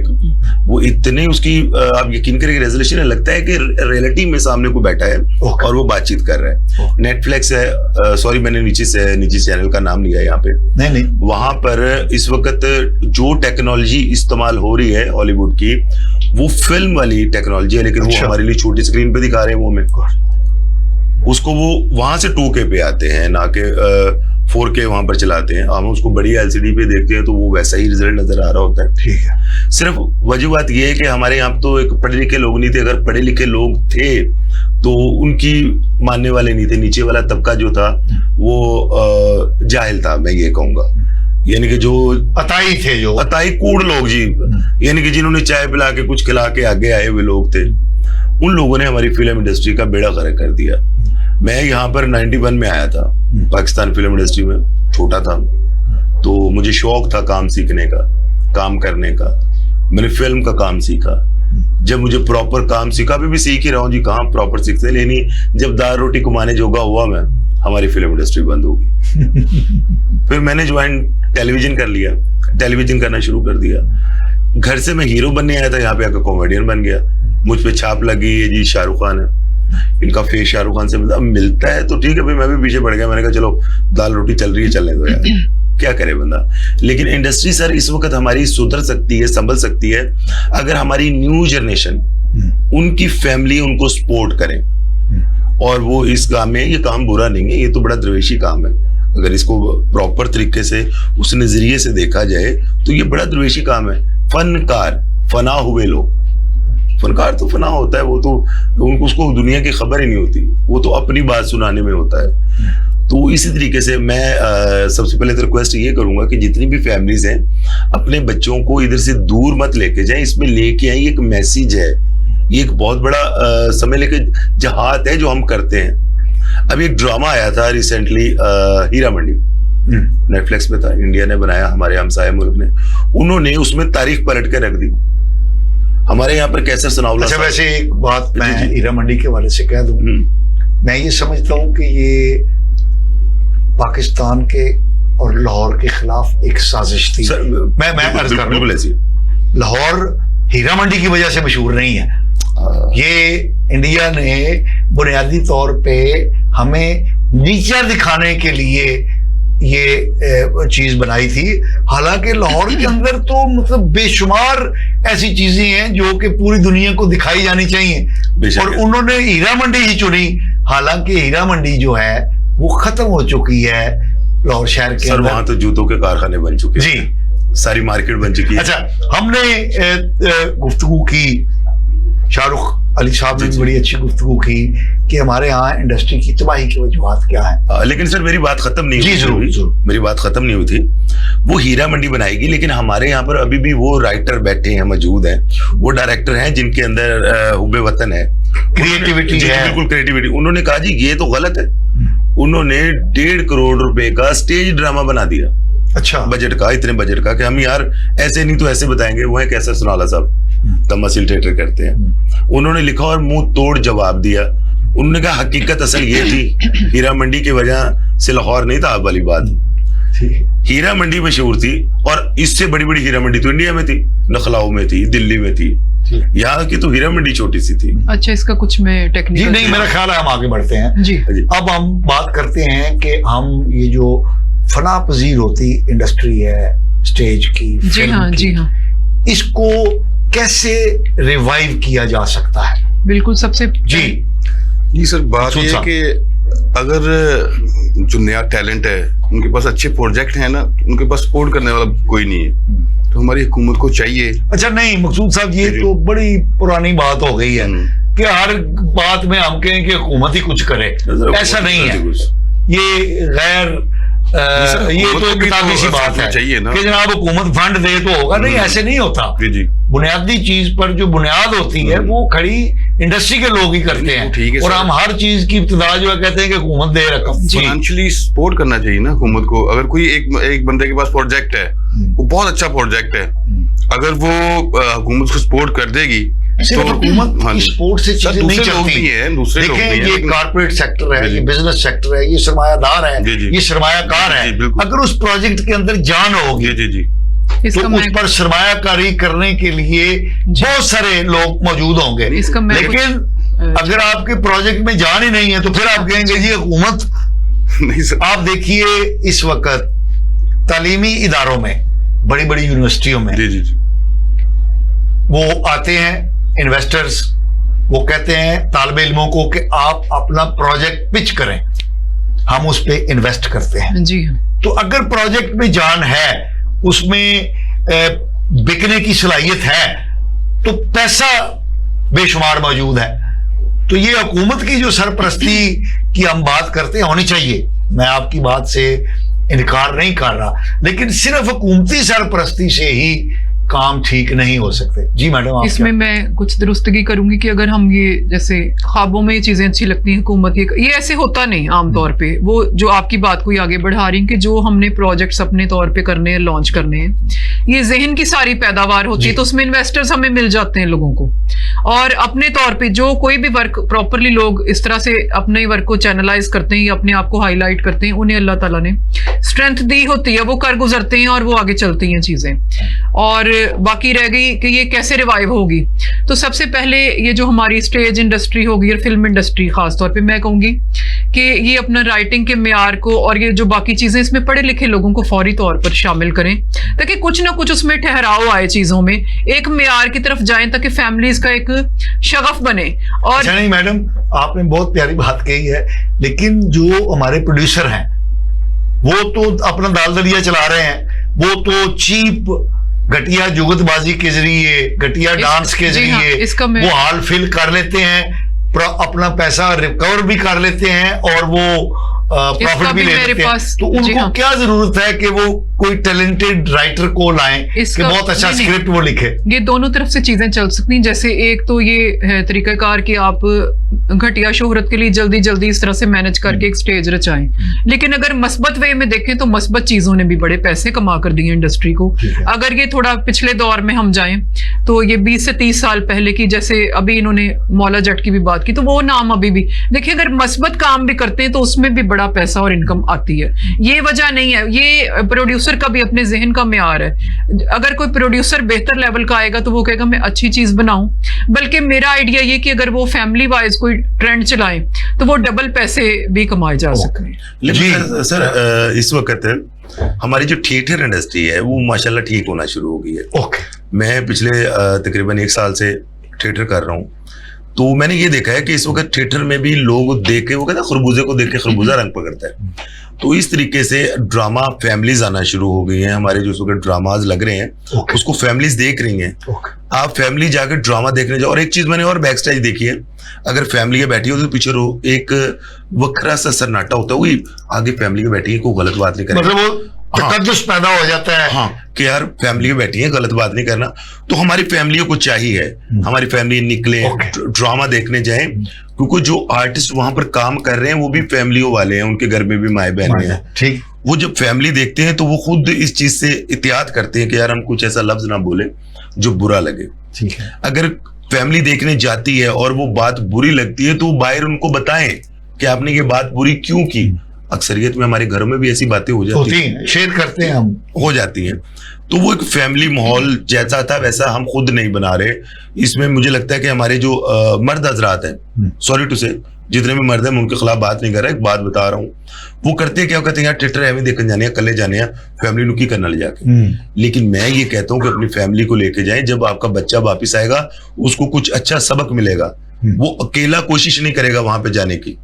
[SPEAKER 4] वो इतने उसकी आप यकीन करेंगे रेजोल्यूशन लगता है कि रियलिटी में सामने को बैठा है और वो बातचीत कर रहा है। नेटफ्लिक्स है, सॉरी मैंने नीचे चैनल का नाम लिया यहाँ पे, नहीं, वहां पर इस वक्त जो टेक्नोलॉजी इस्तेमाल हो रही है हॉलीवुड की, वो फिल्म वाली टेक्नोलॉजी है, लेकिन वो हमारे लिए छोटी स्क्रीन पे दिखा रहे हैं। वो में उसको वो वहां से 2K पे आते हैं, ना कि 4K वहां पर चलाते हैं। हम उसको बड़ी LCD पे देखते हैं तो वो वैसा ही रिजल्ट नजर आ रहा होता है।
[SPEAKER 1] ठीक है।
[SPEAKER 4] सिर्फ वजह बात ये है कि हमारे यहाँ तो एक पढ़े लिखे लोग नहीं थे। अगर पढ़े लिखे लोग थे तो उनकी मानने वाले नहीं थे। नीचे वाला तबका जो था वो जाहिल था, मैं ये कहूंगा। यानी कि जो
[SPEAKER 1] अताई थे, जो
[SPEAKER 4] अताई कूड़ लोग जी, यानी कि जिन्होंने चाय पिला के कुछ खिला के आगे आए हुए लोग थे, उन लोगों ने हमारी फिल्म इंडस्ट्री का बेड़ा गर्क कर दिया। मैं यहाँ पर 91 में आया था पाकिस्तान फिल्म इंडस्ट्री में, छोटा था तो मुझे शौक था काम सीखने का, काम करने का। मैंने फिल्म का काम सीखा। जब मुझे प्रॉपर काम सीखा, अभी भी सीख ही रहा हूँ जी, कहाँ प्रॉपर सीखते, लेकिन जब दाल रोटी कमाने जोगा हुआ मैं, हमारी फिल्म इंडस्ट्री बंद होगी। फिर मैंने ज्वाइन टेलीविजन कर लिया, टेलीविजन करना शुरू कर दिया। घर से मैं हीरो बनने आया था, यहाँ पे आकर कॉमेडियन बन गया। मुझ पे छाप लगी है जी, शाहरुख खान है, इनका फेस शाहरुख खान से मिलता है तो ठीक है भाई, मैं भी पीछे पड़ गया। मैंने कहा चलो दाल रोटी चल रही है, चलने दो यार, क्या करे बंदा। लेकिन इंडस्ट्री सर इस वक्त हमारी सुधर सकती है, संभल सकती है, अगर हमारी न्यू जनरेशन, उनकी फैमिली उनको सपोर्ट करें। और वो इस काम में, ये काम बुरा नहीं है, ये तो बड़ा दरवेशी काम है। अगर इसको प्रॉपर तरीके से उस नजरिए से देखा जाए तो ये बड़ा दरवेशी काम है। फनकार, फना हुए लोग, फनकार तो फना होता है, वो तो उनको उसको दुनिया की खबर ही नहीं होती, वो तो अपनी बात सुनाने में होता है। तो इसी तरीके से मैं सबसे पहले तो रिक्वेस्ट ये करूंगा कि जितनी भी फैमिलीज हैं अपने बच्चों को इधर से दूर मत लेके जाएं, इसमें लेके आए। एक मैसेज है, ये एक बहुत बड़ा समझ लेके जहाद है जो हम करते हैं। अभी एक ड्रामा आया था रिसेंटली, हीरा मंडी, नेटफ्लिक्स पे था, इंडिया ने बनाया, हमारे हमसाया मुल्क ने, उन्होंने उसमें तारीख पलट के रख दी। हमारे यहाँ पर कैसर सनाउल्लाह।
[SPEAKER 1] अच्छा, वैसे एक बात मैं हीरा मंडी के वाले से कह दूं, मैं ये समझता हूँ कि ये पाकिस्तान के और लाहौर के खिलाफ एक साजिश थी। मैं अर्ज कर रहा हूं, लाहौर हीरा मंडी की वजह से मशहूर नहीं है। ये इंडिया ने बुनियादी तौर पे हमें नीचा दिखाने के लिए ये चीज बनाई थी। हालांकि लाहौर के अंदर तो मतलब बेशुमार ऐसी चीजें हैं जो कि पूरी दुनिया को दिखाई जानी चाहिए, और उन्होंने हीरा मंडी ही चुनी। हालांकि हीरा मंडी जो है वो खत्म हो चुकी है लाहौर शहर के अंदर।
[SPEAKER 4] वहां तो जूतों के कारखाने बन चुके
[SPEAKER 1] जी।
[SPEAKER 4] सारी मार्केट बन चुकी है।
[SPEAKER 1] अच्छा, हमने गुफ्तगू की, शाहरुख अली साहब ने भी बड़ी अच्छी गुफ्तगू की कि हमारे यहाँ इंडस्ट्री की तबाही की वजूहात क्या है।
[SPEAKER 4] लेकिन सर मेरी बात खत्म नहीं
[SPEAKER 1] जी,
[SPEAKER 4] हुई
[SPEAKER 1] जरूर,
[SPEAKER 4] थी।
[SPEAKER 1] जरूर।
[SPEAKER 4] मेरी बात खत्म नहीं हुई थी। वो हीरा मंडी बनाएगी, लेकिन हमारे यहाँ पर अभी भी वो राइटर बैठे हैं, मौजूद हैं, वो डायरेक्टर हैं जिनके अंदर हुब्बे वतन है,
[SPEAKER 1] क्रिएटिविटी
[SPEAKER 4] जी,
[SPEAKER 1] है।
[SPEAKER 4] बिल्कुल क्रिएटिविटी। उन्होंने कहा जी ये तो गलत है। उन्होंने 1.5 करोड़ रुपए का स्टेज ड्रामा बना दिया,
[SPEAKER 1] अच्छा,
[SPEAKER 4] बजट का, इतने बजट का कि हम यार ऐसे नहीं तो ऐसे बताएंगे। वो है कैसर सुनाला साहब, तमसील थिएटर करते हैं। उन्होंने लिखा और मुंह तोड़ जवाब दिया। उन्होंने कहा हकीकत असल ये थी, हीरा मंडी की वजह से लाहौर नहीं था आप वाली बात। हीरा मंडी मशहूर थी, और इससे बड़ी बड़ी हीरा मंडी तो इंडिया में थी, लखनऊ में थी, दिल्ली में थी। यहाँ की तो हीरा मंडी छोटी सी थी।
[SPEAKER 2] अच्छा, इसका कुछ मैं
[SPEAKER 1] जी
[SPEAKER 2] टेक्निकल
[SPEAKER 1] नहीं, मेरा ख्याल है हम आगे बढ़ते हैं।
[SPEAKER 2] जी
[SPEAKER 1] अब हम बात करते हैं कि हम ये जो फना पजीर होती इंडस्ट्री है स्टेज की,
[SPEAKER 2] जी
[SPEAKER 1] फिल्म
[SPEAKER 2] हाँ,
[SPEAKER 1] की,
[SPEAKER 2] जी हाँ,
[SPEAKER 1] इसको कैसे रिवाइव किया जा सकता है?
[SPEAKER 2] बिल्कुल। सबसे
[SPEAKER 3] जी सर, बात ये है कि अगर जो नया टैलेंट है, उनके पास अच्छे प्रोजेक्ट हैं ना, उनके पास सपोर्ट करने वाला कोई नहीं है, तो हमारी हुकूमत को चाहिए।
[SPEAKER 1] अच्छा नहीं मकसूद साहब, ये तो बड़ी पुरानी बात हो गई है कि हर बात में हम कहें कि हुकूमत ही कुछ करे। ऐसा नहीं है, ये गैर ये तो किताबी सी बात है
[SPEAKER 3] चाहिए ना
[SPEAKER 1] कि जनाब हुकूमत फंड दे तो होगा। नहीं, ऐसे नहीं होता।
[SPEAKER 3] जी,
[SPEAKER 1] बुनियादी चीज पर जो बुनियाद होती है वो खड़ी इंडस्ट्री के लोग ही करते हैं,
[SPEAKER 3] ठीक है
[SPEAKER 1] और
[SPEAKER 3] सर।
[SPEAKER 1] हम हर चीज की इब्तिदा जो है कहते हैं कि हुकूमत दे रकम।
[SPEAKER 3] फाइनेंशियली सपोर्ट करना चाहिए ना हुकूमत को। अगर कोई एक बंदे के पास प्रोजेक्ट है, वो बहुत अच्छा प्रोजेक्ट है, अगर वो हुकूमत को सपोर्ट कर देगी
[SPEAKER 1] सिर्फ हुकूमत
[SPEAKER 3] हाँ
[SPEAKER 1] की
[SPEAKER 3] जी।
[SPEAKER 1] सपोर्ट से
[SPEAKER 3] सर,
[SPEAKER 1] चीजें नहीं
[SPEAKER 3] दूसरे लोग
[SPEAKER 1] चलती
[SPEAKER 3] भी हैं, दूसरे लोग
[SPEAKER 1] देखें,
[SPEAKER 3] भी हैं,
[SPEAKER 1] ये
[SPEAKER 3] लेकिन-
[SPEAKER 1] कारपोरेट सेक्टर है,
[SPEAKER 3] जी,
[SPEAKER 1] ये
[SPEAKER 3] जी।
[SPEAKER 1] बिजनेस सेक्टर है, ये सरमायादार है,
[SPEAKER 3] जी, जी।
[SPEAKER 1] ये सरमायाकार
[SPEAKER 3] जी,
[SPEAKER 1] है।
[SPEAKER 3] बिल्कुल।
[SPEAKER 1] अगर उस प्रोजेक्ट के अंदर जान होगी
[SPEAKER 3] जी, जी,
[SPEAKER 1] तो
[SPEAKER 2] इसका
[SPEAKER 1] उस
[SPEAKER 2] मैं
[SPEAKER 1] पर सरमायाकारी करने के लिए बहुत सारे लोग मौजूद होंगे।
[SPEAKER 2] इसका मैं
[SPEAKER 1] लेकिन अगर आपके प्रोजेक्ट में जान ही नहीं है तो फिर आप कहेंगे जी हुकूमत।
[SPEAKER 3] नहीं सर,
[SPEAKER 1] आप देखिए इस वक्त तालीमी इदारों में, बड़ी बड़ी यूनिवर्सिटियों में,
[SPEAKER 3] जी, जी,
[SPEAKER 1] वो आते हैं इन्वेस्टर्स, वो कहते हैं तालिब इल्मों को कि आप अपना प्रोजेक्ट पिच करें, हम उस पे इन्वेस्ट करते हैं।
[SPEAKER 2] जी हाँ,
[SPEAKER 1] तो अगर प्रोजेक्ट में जान है, उसमें बिकने की सलाहियत है, तो पैसा बेशुमार मौजूद है। तो ये हुकूमत की जो सरपरस्ती की हम बात करते हैं होनी चाहिए, मैं आपकी बात से इनकार नहीं कर रहा, लेकिन सिर्फ हुकूमती सरपरस्ती से ही काम ठीक नहीं हो सकते। जी मैडम, आप
[SPEAKER 2] इसमें मैं कुछ दुरुस्तगी करूंगी कि अगर हम ये जैसे ख्वाबों में ये चीजें अच्छी लगती हैं हुकूमत ये ऐसे होता नहीं आमतौर पे। वो जो आपकी बात को आगे बढ़ा रही हैं कि जो हमने प्रोजेक्ट्स अपने तौर पे करने हैं, लॉन्च करने हैं, ये जहन की सारी पैदावार होती है, तो उसमें इन्वेस्टर्स हमें मिल जाते हैं लोगों को, और अपने तौर पे जो कोई भी वर्क प्रॉपरली लोग इस तरह से अपने वर्क को चैनलाइज करते हैं या अपने आप को हाईलाइट करते हैं, उन्हें अल्लाह ताला ने स्ट्रेंथ दी होती है, वो कर गुजरते हैं और वो आगे चलती हैं चीजें। और बाकी रह गई कि ये कैसे रिवाइव होगी, तो सबसे पहले ये जो हमारी स्टेज इंडस्ट्री होगी और फिल्म इंडस्ट्री खास तौर पे मैं कहूंगी कि ये अपना राइटिंग के मेयार को और ये जो बाकी चीजें, इसमें पढ़े लिखे लोगों को फौरी तौर पर शामिल करें, ताकि कुछ ना कुछ उसमें ठहराव आए चीजों में, एक मेयार की तरफ जाएं, ताकि फैमिलीज का एक शगफ बने। और
[SPEAKER 1] अच्छा नहीं मैडम, आपने बहुत प्यारी बात कही है, लेकिन जो हमारे प्रोड्यूसर हैं वो तो अपना दाल दलिया चला रहे हैं, वो तो चीप घटिया जुगतबाजी के जरिए, घटिया डांस के
[SPEAKER 2] जी हाँ,
[SPEAKER 1] जरिए
[SPEAKER 2] इसका मैं-
[SPEAKER 1] वो हाल फिल कर लेते हैं, अपना पैसा रिकवर भी कर लेते हैं और वो प्रॉफिट भी
[SPEAKER 2] भी
[SPEAKER 1] ले
[SPEAKER 2] मेरे
[SPEAKER 1] लेते हैं।
[SPEAKER 2] पास-
[SPEAKER 1] तो
[SPEAKER 2] जी
[SPEAKER 1] उनको
[SPEAKER 2] हाँ।
[SPEAKER 1] क्या जरूरत है कि वो कोई टैलेंटेड राइटर को लाएं कि
[SPEAKER 2] इसका-
[SPEAKER 1] बहुत अच्छा
[SPEAKER 2] नहीं, नहीं।
[SPEAKER 1] स्क्रिप्ट वो लिखे?
[SPEAKER 2] ये दोनों तरफ से चीजें चल सकती हैं। जैसे एक तो ये है तरीकाकार कि आप घटिया शोहरत के लिए जल्दी जल्दी इस तरह से मैनेज करके एक स्टेज रचाएं, लेकिन अगर मस्बत वे में देखें तो मस्बत चीजों ने भी बड़े पैसे कमा कर दिए इंडस्ट्री को। अगर ये थोड़ा पिछले दौर में हम जाएं तो ये 20 से 30 साल पहले की, जैसे अभी इन्होंने मौला जट की भी बात की, तो वो नाम अभी भी देखिए, अगर मस्बत काम भी करते हैं तो उसमें भी बड़ा पैसा और इनकम आती है। ये वजह नहीं है, ये प्रोड्यूसर का भी अपने जहन का म्यार है। अगर कोई प्रोड्यूसर बेहतर लेवल का आएगा तो वो कहेगा मैं अच्छी चीज बनाऊं, बल्कि मेरा आइडिया ये कि अगर वो फैमिली वाइज कोई ट्रेंड चलाएं तो वो डबल पैसे भी कमाए जा सकते हैं।
[SPEAKER 4] लेकिन सर इस वक्त हमारी जो थिएटर इंडस्ट्री है वो माशाल्लाह ठीक होना शुरू हो गई है।
[SPEAKER 1] ओके,
[SPEAKER 4] मैं पिछले तकरीबन 1 साल से थिएटर कर रहा हूँ, तो मैंने ये देखा है कि इस वक्त थिएटर में भी लोग देख के, वो कहते हैं खरबूजे को देख के खरबूजा रंग पकड़ता है, तो इस तरीके से ड्रामा फैमिलीज आना शुरू हो गई हैं। हमारे जो इस वक्त ड्रामाज लग रहे हैं उसको फैमिलीज देख रही हैं। आप फैमिली जाकर ड्रामा देखने जाओ। और एक चीज मैंने और बैक स्टेज देखी है, अगर फैमिली के बैठी हो तो पीछे रो एक वखरा सा सन्नाटा होता है, वही आगे फैमिली के बैठी है, कोई गलत बात नहीं करेगी,
[SPEAKER 1] मतलब वो तकद्दुस पैदा हो जाता है।
[SPEAKER 4] हाँ कि यार फैमिली में बैठी है, गलत बात नहीं करना। तो हमारी फैमिलियों को चाहिए, हमारी फैमिली निकले ड्रामा देखने जाएं, क्योंकि जो आर्टिस्ट वहां पर काम कर रहे हैं वो भी फैमिलियों वाले हैं, उनके घर में भी माए बहने हैं।
[SPEAKER 1] ठीक,
[SPEAKER 4] वो जब फैमिली देखते हैं तो वो खुद इस चीज से एहतियात करते हैं कि यार हम कुछ ऐसा लफ्ज ना बोले जो बुरा लगे।
[SPEAKER 1] ठीक है।
[SPEAKER 4] अगर फैमिली देखने जाती है और वो बात बुरी लगती है तो बाहर उनको बताएं कि आपने ये बात बुरी क्यों की। अक्सरियत में हमारे घरों में भी ऐसी बातें हो जाती हैं,
[SPEAKER 1] शेयर करते हैं हम,
[SPEAKER 4] हो जाती हैं। तो वो एक फैमिली माहौल जैसा था वैसा हम खुद नहीं बना रहे। इसमें मुझे लगता है कि हमारे जो मर्द हजरात हैं, सॉरी टू से जितने भी मर्द हैं मैं उनके खिलाफ बात नहीं कर रहा, एक बात बता रहा हूँ, वो करते हैं क्या कहते हैं यार थिएटर एवं देखने जाने कले जाने फैमिली नुकी करना ले जाके। लेकिन मैं ये कहता हूँ कि अपनी फैमिली को लेके जाएं, जब आपका बच्चा वापिस आएगा उसको कुछ अच्छा सबक मिलेगा, वो अकेला कोशिश नहीं करेगा वहां पे जाने की।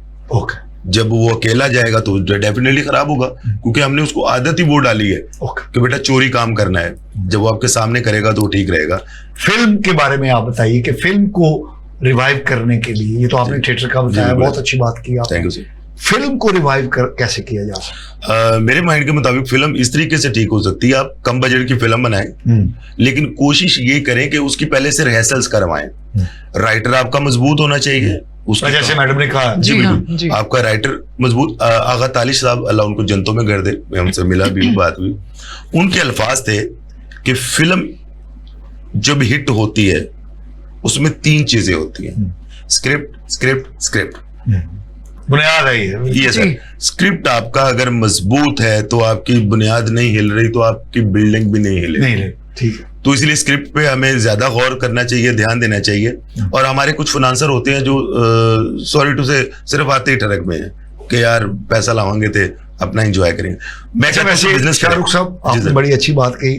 [SPEAKER 4] जब वो अकेला जाएगा तो डेफिनेटली खराब होगा, क्योंकि हमने उसको आदत ही वो डाली है कि बेटा चोरी काम करना है। जब वो आपके सामने करेगा तो ठीक रहेगा।
[SPEAKER 1] फिल्म के बारे में आप बताइए कि फिल्म को रिवाइव करने के लिए, ये तो आपने थिएटर का बताया, बहुत अच्छी बात की आपने।
[SPEAKER 4] Thank you sir.
[SPEAKER 1] फिल्म को रिवाइव कैसे किया जा सकता?
[SPEAKER 4] मेरे माइंड के मुताबिक फिल्म इस तरीके से ठीक हो सकती है, आप कम बजट की फिल्म बनाएं, लेकिन कोशिश ये करें कि उसकी पहले से रिहर्सल्स करवाएं। राइटर आपका मजबूत होना चाहिए,
[SPEAKER 1] जैसे मैडम ने कहा।
[SPEAKER 2] जी
[SPEAKER 4] बिल्कुल,
[SPEAKER 2] जी।
[SPEAKER 4] आपका राइटर मजबूत। आगा तालिश साहब, अल्लाह उनको जन्नतों में कर दे, मैं उनसे मिला भी, बात हुई, उनके अल्फाज थे कि फिल्म जब हिट होती है उसमें 3 चीजें होती हैं, स्क्रिप्ट स्क्रिप्ट स्क्रिप्ट।
[SPEAKER 1] बुनियाद है ये
[SPEAKER 4] सर। स्क्रिप्ट आपका अगर मजबूत है तो आपकी बुनियाद नहीं हिल रही तो आपकी बिल्डिंग भी नहीं हिलेगी।
[SPEAKER 1] ठीक है।
[SPEAKER 4] तो इसलिए स्क्रिप्ट पे हमें ज्यादा गौर करना चाहिए, ध्यान देना चाहिए। और हमारे कुछ फाइनेंसर होते हैं जो सॉरी टू से सिर्फ आते ही ठरक में है कि यार पैसा लावांगे थे अपना एंजॉय करेंगे। मैं
[SPEAKER 1] वैसे शाहरुख साहब आपने बड़ी अच्छी बात कही।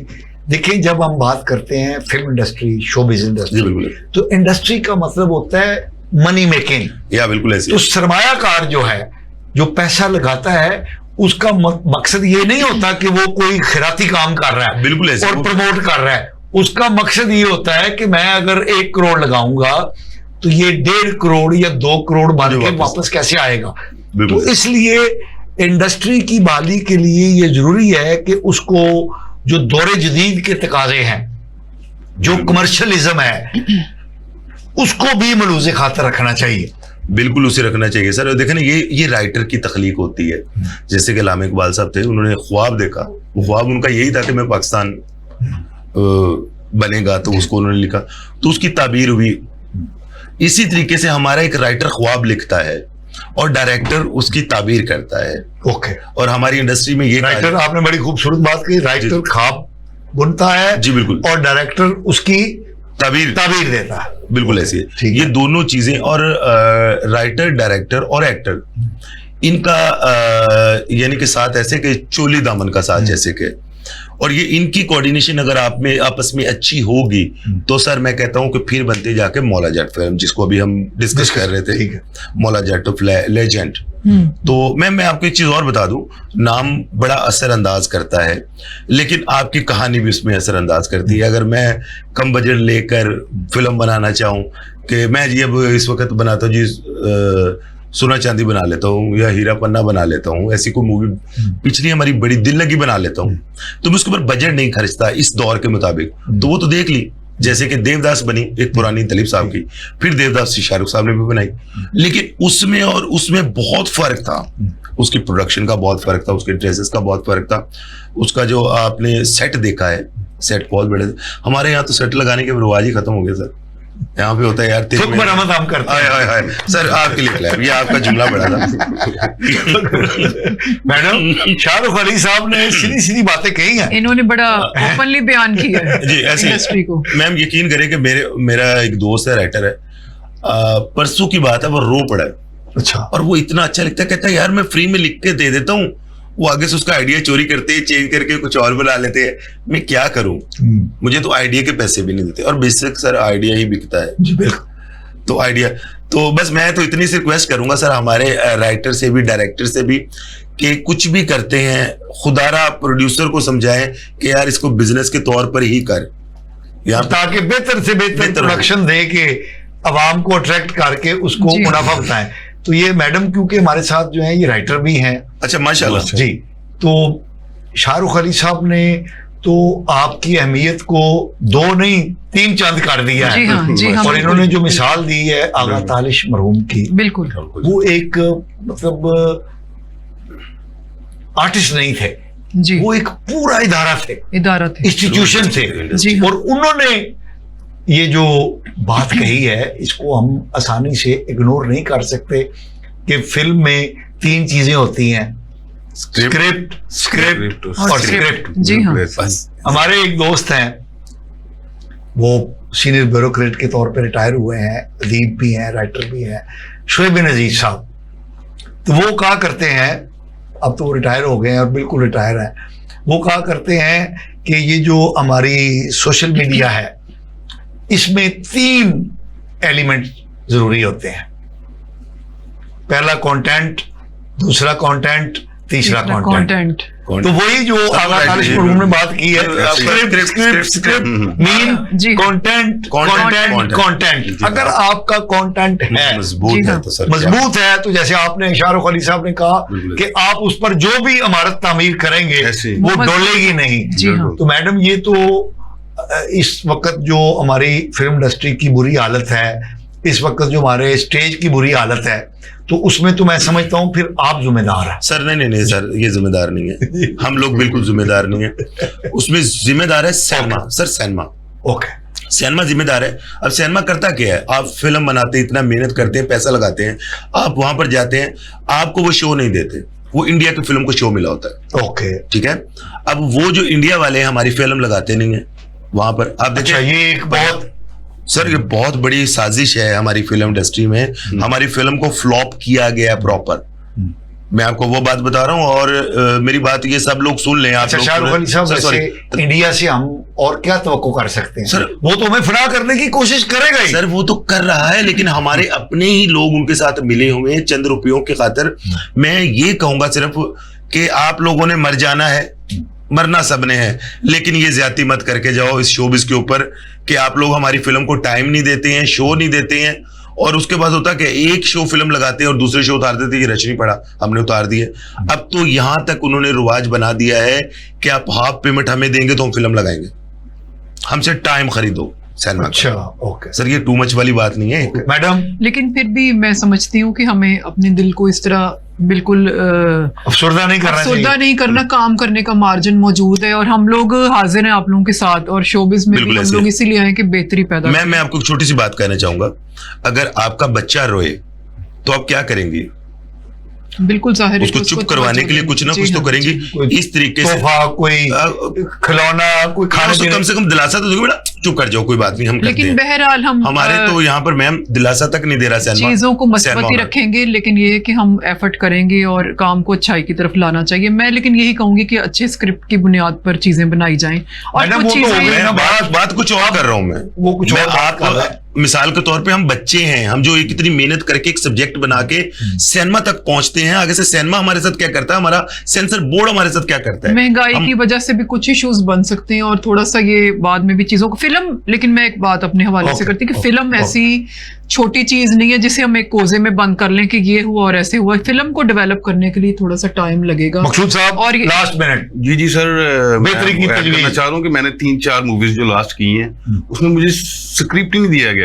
[SPEAKER 1] देखिए जब हम बात करते हैं फिल्म इंडस्ट्री, शोबिज इंडस्ट्री, तो इंडस्ट्री का मतलब होता है मनी मेकिंग।
[SPEAKER 4] या बिल्कुल ऐसे।
[SPEAKER 1] तो सरमायाकार जो है, जो पैसा लगाता है, उसका मकसद ये नहीं होता कि वो कोई खिराती काम कर रहा है, बिल्कुल ऐसे, और प्रमोट कर रहा है। उसका मकसद ये होता है कि मैं अगर 1 करोड़ लगाऊंगा तो ये 1.5 करोड़ या 2 करोड़ बन के वापस कैसे आएगा। तो इसलिए इंडस्ट्री की बहाली के लिए ये जरूरी है कि उसको जो दौरे जदीद के तकाजे हैं, जो कमर्शियलिज्म है, उसको भी मलूज़े खातर रखना चाहिए।
[SPEAKER 4] बिल्कुल उसे रखना चाहिए सर। देखें ना, ये राइटर की तख्लीक होती है। जैसे कि अल्लामा इकबाल साहब थे, उन्होंने ख्वाब देखा, वो ख्वाब उनका यही था कि मैं पाकिस्तान बनेगा, तो उसको उन्होंने लिखा, तो उसकी ताबीर हुई। इसी तरीके से हमारा एक राइटर ख्वाब लिखता है और डायरेक्टर उसकी ताबीर करता है।
[SPEAKER 1] ओके।
[SPEAKER 4] और हमारी इंडस्ट्री में ये
[SPEAKER 1] राइटर, आपने बड़ी खूबसूरत बात की, राइटर ख्वाब बुनता है
[SPEAKER 4] जी बिल्कुल,
[SPEAKER 1] और डायरेक्टर उसकी ताबीर देता है।
[SPEAKER 4] बिल्कुल ऐसी है। ये दोनों चीजें, और राइटर, डायरेक्टर और एक्टर, इनका यानी कि साथ ऐसे कि चोली दामन का साथ जैसे के, और ये इनकी कोऑर्डिनेशन अगर आप में आपस में अच्छी होगी तो सर मैं कहता हूं कि फिर बनते जाके मौला जट फिल्म, जिसको अभी हम डिस्कस कर रहे थे, मौला जट ऑफ लेजेंड। तो मैं आपको एक चीज और बता दूं, नाम बड़ा असरअंदाज करता है लेकिन आपकी कहानी भी उसमें असरअंदाज करती है। अगर मैं कम बजट लेकर फिल्म बनाना चाहूं कि मैं जी अब इस वक्त बनाता हूं जी सोना चांदी बना लेता हूँ या हीरा पन्ना बना लेता हूँ, ऐसी कोई मूवी पिछली हमारी बड़ी दिल लगी बना लेता हूँ, तो मैं उसके ऊपर बजट नहीं खर्चता इस दौर के मुताबिक, तो वो तो देख ली। जैसे कि देवदास बनी एक पुरानी दिलीप साहब की, फिर देवदास शाहरुख साहब ने भी बनाई, लेकिन उसमें और उसमें बहुत फर्क था। उसकी प्रोडक्शन का बहुत फर्क था, उसके ड्रेसेस का बहुत फर्क था, उसका जो आपने सेट देखा है, सेट बहुत बड़े थे। हमारे यहाँ तो सेट लगाने के रिवाज ही खत्म हो गए सर। यहाँ पे होता है यार
[SPEAKER 1] हम करते हैं।
[SPEAKER 4] सर आपके लिए क्लैप, ये आपका जुमला बड़ा था।
[SPEAKER 1] मैडम शाहरुख अली साहब ने सीधी सीधी बातें कही हैं,
[SPEAKER 2] इन्होंने बड़ा ओपनली बयान किया है
[SPEAKER 4] जी ऐसे
[SPEAKER 2] इंडस्ट्री को।
[SPEAKER 4] मैम यकीन करें कि मेरा एक दोस्त है, राइटर है, परसों की बात है, वो रो पड़ा है।
[SPEAKER 1] अच्छा।
[SPEAKER 4] और वो इतना अच्छा लिखता है, कहता है यार मैं फ्री में लिख के दे देता हूँ, वो आगे से उसका आइडिया चोरी करते हैं, चेंज करके कुछ और बना लेते हैं, मैं क्या करूं, मुझे तो आइडिया के पैसे भी नहीं देते। और बेसिक सर आइडिया ही बिकता है।
[SPEAKER 1] जी बिल्कुल।
[SPEAKER 4] तो आइडिया, तो बस मैं तो इतनी सी रिक्वेस्ट करूंगा सर हमारे राइटर से भी, डायरेक्टर से भी, कि कुछ भी करते हैं खुदारा प्रोड्यूसर को समझाएं कि यार इसको बिजनेस के तौर पर ही कर,
[SPEAKER 1] ताकि बेहतर से बेहतर प्रोडक्शन दे के अवाम को अट्रैक्ट करके उसको
[SPEAKER 2] जी।
[SPEAKER 1] मुनाफा बताएं। तो ये मैडम क्योंकि हमारे साथ जो है ये राइटर भी हैं।
[SPEAKER 4] अच्छा माशाल्लाह
[SPEAKER 1] जी, तो शाहरुख अली साहब ने तो आपकी अहमियत को 2 नहीं 3 चांद कर दिया
[SPEAKER 2] जी
[SPEAKER 1] है।
[SPEAKER 2] हाँ, जी हाँ,
[SPEAKER 1] और
[SPEAKER 2] बिल्कुल,
[SPEAKER 1] इन्होंने जो मिसाल दी है आगा तालिश मरहूम की,
[SPEAKER 2] बिल्कुल
[SPEAKER 1] वो एक मतलब आर्टिस्ट नहीं थे,
[SPEAKER 2] जी,
[SPEAKER 1] वो एक पूरा इदारा थे,
[SPEAKER 2] इदारा थे,
[SPEAKER 1] इंस्टीट्यूशन थे।
[SPEAKER 2] जी हाँ।
[SPEAKER 1] और उन्होंने ये जो बात कही है इसको हम आसानी से इग्नोर नहीं कर सकते कि फिल्म में 3 चीजें होती हैं, स्क्रिप्ट, स्क्रिप्ट और स्क्रिप्ट।
[SPEAKER 2] जी हाँ।
[SPEAKER 4] बस
[SPEAKER 1] हमारे एक दोस्त हैं, वो सीनियर ब्यूरोक्रेट के तौर पे रिटायर हुए हैं, अदीब भी हैं, राइटर भी हैं, शोएब अजीज साहब। तो वो कहा करते हैं, अब तो वो रिटायर हो गए हैं और बिल्कुल रिटायर हैं, वो कहा करते हैं कि ये जो हमारी सोशल मीडिया है इसमें 3 एलिमेंट जरूरी होते हैं। पहला कंटेंट, दूसरा कंटेंट, तीसरा कंटेंट। तो वही जो आगा तालिश मरहूम ने बात की है, script script script mean
[SPEAKER 2] ji.
[SPEAKER 1] Content content content. अगर आपका कंटेंट है
[SPEAKER 4] मजबूत
[SPEAKER 2] जी
[SPEAKER 4] है
[SPEAKER 2] हाँ।
[SPEAKER 4] तो सर
[SPEAKER 1] मजबूत है, तो जैसे आपने शाहरुख अली साहब ने कहा
[SPEAKER 4] बिल्कुल।
[SPEAKER 1] कि आप उस पर जो भी इमारत तामीर करेंगे
[SPEAKER 3] ऐसे।
[SPEAKER 1] वो
[SPEAKER 2] वो
[SPEAKER 1] डोलेगी नहीं।
[SPEAKER 2] जी हाँ।
[SPEAKER 1] तो मैडम ये तो इस वक्त जो हमारी फिल्म इंडस्ट्री की बुरी हालत है, इस वक्त जो हमारे स्टेज की बुरी हालत है, तो उसमें तो मैं समझता हूँ फिर आप जिम्मेदार हैं।
[SPEAKER 4] सर नहीं सर, ये जिम्मेदार नहीं है, हम लोग बिल्कुल जिम्मेदार नहीं है, उसमें जिम्मेदार है cinema. Sir cinema,
[SPEAKER 1] okay,
[SPEAKER 4] cinema जिम्मेदार है। अब सैनमा करता क्या है, आप फिल्म बनाते हैं, इतना मेहनत करते हैं, पैसा लगाते हैं, आप वहां पर जाते हैं, आपको वो शो नहीं देते, वो इंडिया की फिल्म को शो मिला होता है,
[SPEAKER 1] ओके।
[SPEAKER 4] ठीक है। अब वो जो इंडिया वाले हैं हमारी फिल्म लगाते नहीं है वहां पर, आप
[SPEAKER 1] अच्छा,
[SPEAKER 4] देखिए
[SPEAKER 1] ये एक बहुत
[SPEAKER 4] सर ये बहुत बड़ी साजिश है हमारी फिल्म इंडस्ट्री में, हमारी फिल्म को फ्लॉप किया गया प्रॉपर। मैं आपको वो बात बता रहा हूँ, और मेरी बात ये सब लोग सुन लें, आप
[SPEAKER 1] अच्छा
[SPEAKER 4] लोग
[SPEAKER 1] शाहरुख
[SPEAKER 4] सुनें।
[SPEAKER 1] अली साहब,
[SPEAKER 4] सर,
[SPEAKER 1] वैसे
[SPEAKER 4] sorry,
[SPEAKER 1] इंडिया से हम और क्या तवक्को कर सकते हैं?
[SPEAKER 4] सर,
[SPEAKER 1] वो तो हमें फना करने की कोशिश करेगा ही।
[SPEAKER 4] सर वो तो कर रहा है, लेकिन हमारे अपने ही लोग उनके साथ मिले हुए हैं चंद रुपयों के खातिर। मैं ये कहूंगा सिर्फ कि आप लोगों ने मर जाना है, मरना सबने है, लेकिन ये ज्यादती मत करके जाओ इस शोबिस के ऊपर कि आप लोग हमारी फिल्म को टाइम नहीं देते हैं, शो नहीं देते हैं, और उसके बाद होता कि एक शो फिल्म लगाते हैं और दूसरे शो उतार देते हैं, ये रच नहीं पड़ा, हमने उतार दिए। अब तो यहां तक उन्होंने रिवाज बना दिया है कि आप हाफ पेमेंट हमें देंगे तो हम फिल्म लगाएंगे, हमसे टाइम खरीदो सैनमा।
[SPEAKER 1] अच्छा, ओके
[SPEAKER 4] सर ये टू मच वाली बात नहीं है
[SPEAKER 1] मैडम।
[SPEAKER 2] लेकिन फिर भी मैं समझती हूँ कि हमें अपने दिल को इस तरह बिल्कुल
[SPEAKER 1] अफसरदा नहीं करना
[SPEAKER 2] अफसरदा
[SPEAKER 1] चाहिए।
[SPEAKER 2] नहीं करना, काम करने का मार्जिन मौजूद है और हम लोग हाजिर हैं आप लोगों के साथ, और शोबिज में भी
[SPEAKER 4] बिल्कुल
[SPEAKER 2] हम
[SPEAKER 4] ऐसे।
[SPEAKER 2] लोग इसीलिए आए कि बेहतरी पैदा
[SPEAKER 4] मैं आपको एक छोटी सी बात कहना चाहूंगा, अगर आपका बच्चा रोए तो आप क्या करेंगे,
[SPEAKER 2] बिल्कुल जाहिर है
[SPEAKER 4] उसको
[SPEAKER 2] कि
[SPEAKER 4] चुप
[SPEAKER 2] उसको
[SPEAKER 4] करवाने
[SPEAKER 2] तवज्जो
[SPEAKER 4] के लिए
[SPEAKER 2] देनी।
[SPEAKER 4] कुछ ना
[SPEAKER 2] जी
[SPEAKER 4] कुछ तो
[SPEAKER 2] हाँ,
[SPEAKER 4] करेंगे।
[SPEAKER 1] कोई
[SPEAKER 4] इस तरीके से
[SPEAKER 1] तोहफा, कोई खिलौना, कोई खाने
[SPEAKER 4] तो
[SPEAKER 1] पीने।
[SPEAKER 4] कम से कम दिलासा तो दोगे, बेटा चुप कर जाओ, कोई बात नहीं, हम करते
[SPEAKER 2] लेकिन
[SPEAKER 4] हैं।
[SPEAKER 2] बहरहाल हम
[SPEAKER 4] हमारे तो यहाँ पर मैम दिलासा तक नहीं दे रहा सैनमा,
[SPEAKER 2] चीजों को
[SPEAKER 4] सैनमा
[SPEAKER 2] मस्बत ही
[SPEAKER 4] वाला।
[SPEAKER 2] रखेंगे, लेकिन ये है कि हम एफर्ट करेंगे और काम को अच्छाई की तरफ लाना चाहिए। मैं लेकिन यही कहूंगी कि अच्छे स्क्रिप्ट की बुनियाद पर चीजें बनाई जाएं, और
[SPEAKER 1] मैडम,
[SPEAKER 2] कुछ
[SPEAKER 1] वो तो हो
[SPEAKER 2] चीजें
[SPEAKER 1] गए ना,
[SPEAKER 4] बात कुछ और कर रहा हूं मैं,
[SPEAKER 1] वो कुछ और बात
[SPEAKER 4] आप
[SPEAKER 1] कर रहा है।
[SPEAKER 4] मिसाल के तौर पे हम बच्चे हैं, हम जो एक इतनी मेहनत करके एक सब्जेक्ट बना के सैनमा तक पहुंचते हैं, आगे से सैनमा हमारे साथ क्या करता है, हमारा सेंसर बोर्ड हमारे साथ क्या करता है।
[SPEAKER 2] महंगाई
[SPEAKER 4] हम-
[SPEAKER 2] की वजह से भी कुछ इश्यूज बन सकते हैं, और थोड़ा सा ये बाद में भी चीजों को फिल्म, लेकिन मैं एक बात अपने हवाले से
[SPEAKER 1] Okay,
[SPEAKER 2] करती कि
[SPEAKER 1] okay,
[SPEAKER 2] फिल्म
[SPEAKER 1] okay.
[SPEAKER 2] ऐसी छोटी चीज नहीं है जिसे हम एक कोजे में बंद कर लें कि ये हुआ और ऐसे हुआ। फिल्म को डेवलप करने के लिए थोड़ा सा टाइम लगेगा।
[SPEAKER 1] मकसूद साहब,
[SPEAKER 2] और ये-
[SPEAKER 1] लास्ट मिनट।
[SPEAKER 3] जी सर,
[SPEAKER 1] बेहतरीन की
[SPEAKER 3] मैं ऐड
[SPEAKER 1] तजवीज़।
[SPEAKER 3] करना चाह रहा हूँ कि मैंने 3-4 मूवीज जो लास्ट की हैं उसमें मुझे स्क्रिप्ट ही नहीं दिया गया।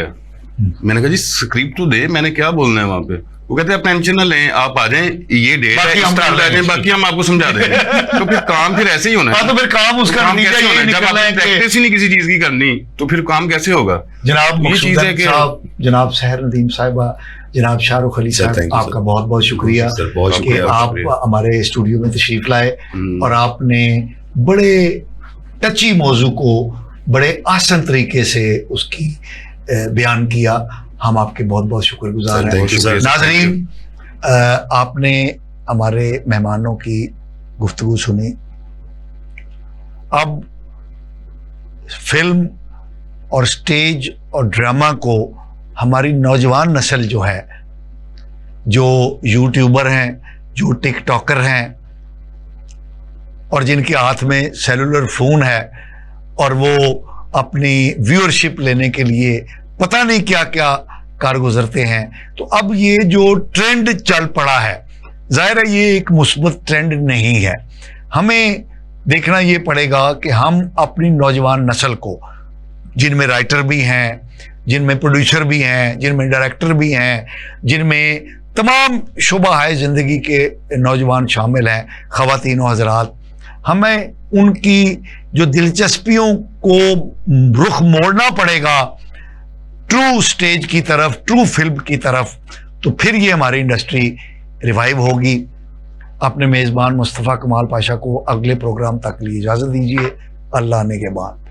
[SPEAKER 3] मैंने कहा जी स्क्रिप्ट तो दे, मैंने क्या बोलना है वहां पे। वो कहते हैं आप टेंशन ना लें, आप आ जाएं, ये डेट है,
[SPEAKER 1] बाकी
[SPEAKER 3] इस
[SPEAKER 1] हम
[SPEAKER 3] टाइम
[SPEAKER 1] कर
[SPEAKER 3] पे आ जाएं,
[SPEAKER 1] लेंगे।
[SPEAKER 3] बाकी हम आपको समझा देंगे। तो फिर काम फिर ऐसे ही होना
[SPEAKER 1] हाँ, तो फिर काम उसका
[SPEAKER 3] काम
[SPEAKER 1] नतीजा
[SPEAKER 3] कैसे
[SPEAKER 1] ये
[SPEAKER 3] होना है? जब
[SPEAKER 1] निकलना है
[SPEAKER 3] आपने
[SPEAKER 1] कि
[SPEAKER 3] प्रैक्टिस ही नहीं किसी चीज की करनी, तो फिर काम कैसे होगा?
[SPEAKER 1] जनाब
[SPEAKER 3] ये
[SPEAKER 1] मकसूद
[SPEAKER 3] चीज़ है कि-
[SPEAKER 1] साहब, जनाब सहर नदीम साहिबा, जनाब शाहरुख अली
[SPEAKER 4] सर,
[SPEAKER 1] साहब,
[SPEAKER 4] thank you,
[SPEAKER 1] आपका
[SPEAKER 4] सर।
[SPEAKER 1] बहुत बहुत शुक्रिया
[SPEAKER 4] सर, बहुत
[SPEAKER 1] कि
[SPEAKER 4] शुक्रिया,
[SPEAKER 1] आप
[SPEAKER 3] शुक्रिया।
[SPEAKER 1] हमारे स्टूडियो में तशरीफ लाए
[SPEAKER 3] हम्म।
[SPEAKER 1] और आपने बड़े टची मौजू को बड़े आसान तरीके से उसकी बयान किया। हम आपके बहुत बहुत शुक्रगुजार
[SPEAKER 4] सर,
[SPEAKER 1] हैं।
[SPEAKER 4] thank you, sir.
[SPEAKER 1] नाज़रीन, आपने हमारे मेहमानों की गुफ्तगू सुनी। अब फिल्म और स्टेज और ड्रामा को हमारी नौजवान नस्ल जो है, जो यूट्यूबर हैं, जो टिकटॉकर हैं और जिनके हाथ में सेलुलर फ़ोन है और वो अपनी व्यूअरशिप लेने के लिए पता नहीं क्या क्या कार गुजरते हैं, तो अब ये जो ट्रेंड चल पड़ा है, जाहिर है ये एक मुस्बत ट्रेंड नहीं है। हमें देखना ये पड़ेगा कि हम अपनी नौजवान नस्ल को, जिनमें राइटर भी हैं, जिनमें प्रोड्यूसर भी हैं, जिनमें डायरेक्टर भी हैं, जिनमें तमाम शुबा है ज़िंदगी के नौजवान शामिल हैं, ख़वातीन और हज़रात, हमें उनकी जो दिलचस्पियों को रुख मोड़ना पड़ेगा ट्रू स्टेज की तरफ, ट्रू फिल्म की तरफ, तो फिर ये हमारी इंडस्ट्री रिवाइव होगी। अपने मेज़बान मुस्तफ़ा कमाल पाशा को अगले प्रोग्राम तक लिए इजाज़त दीजिए। अल्लाह ने के बाद।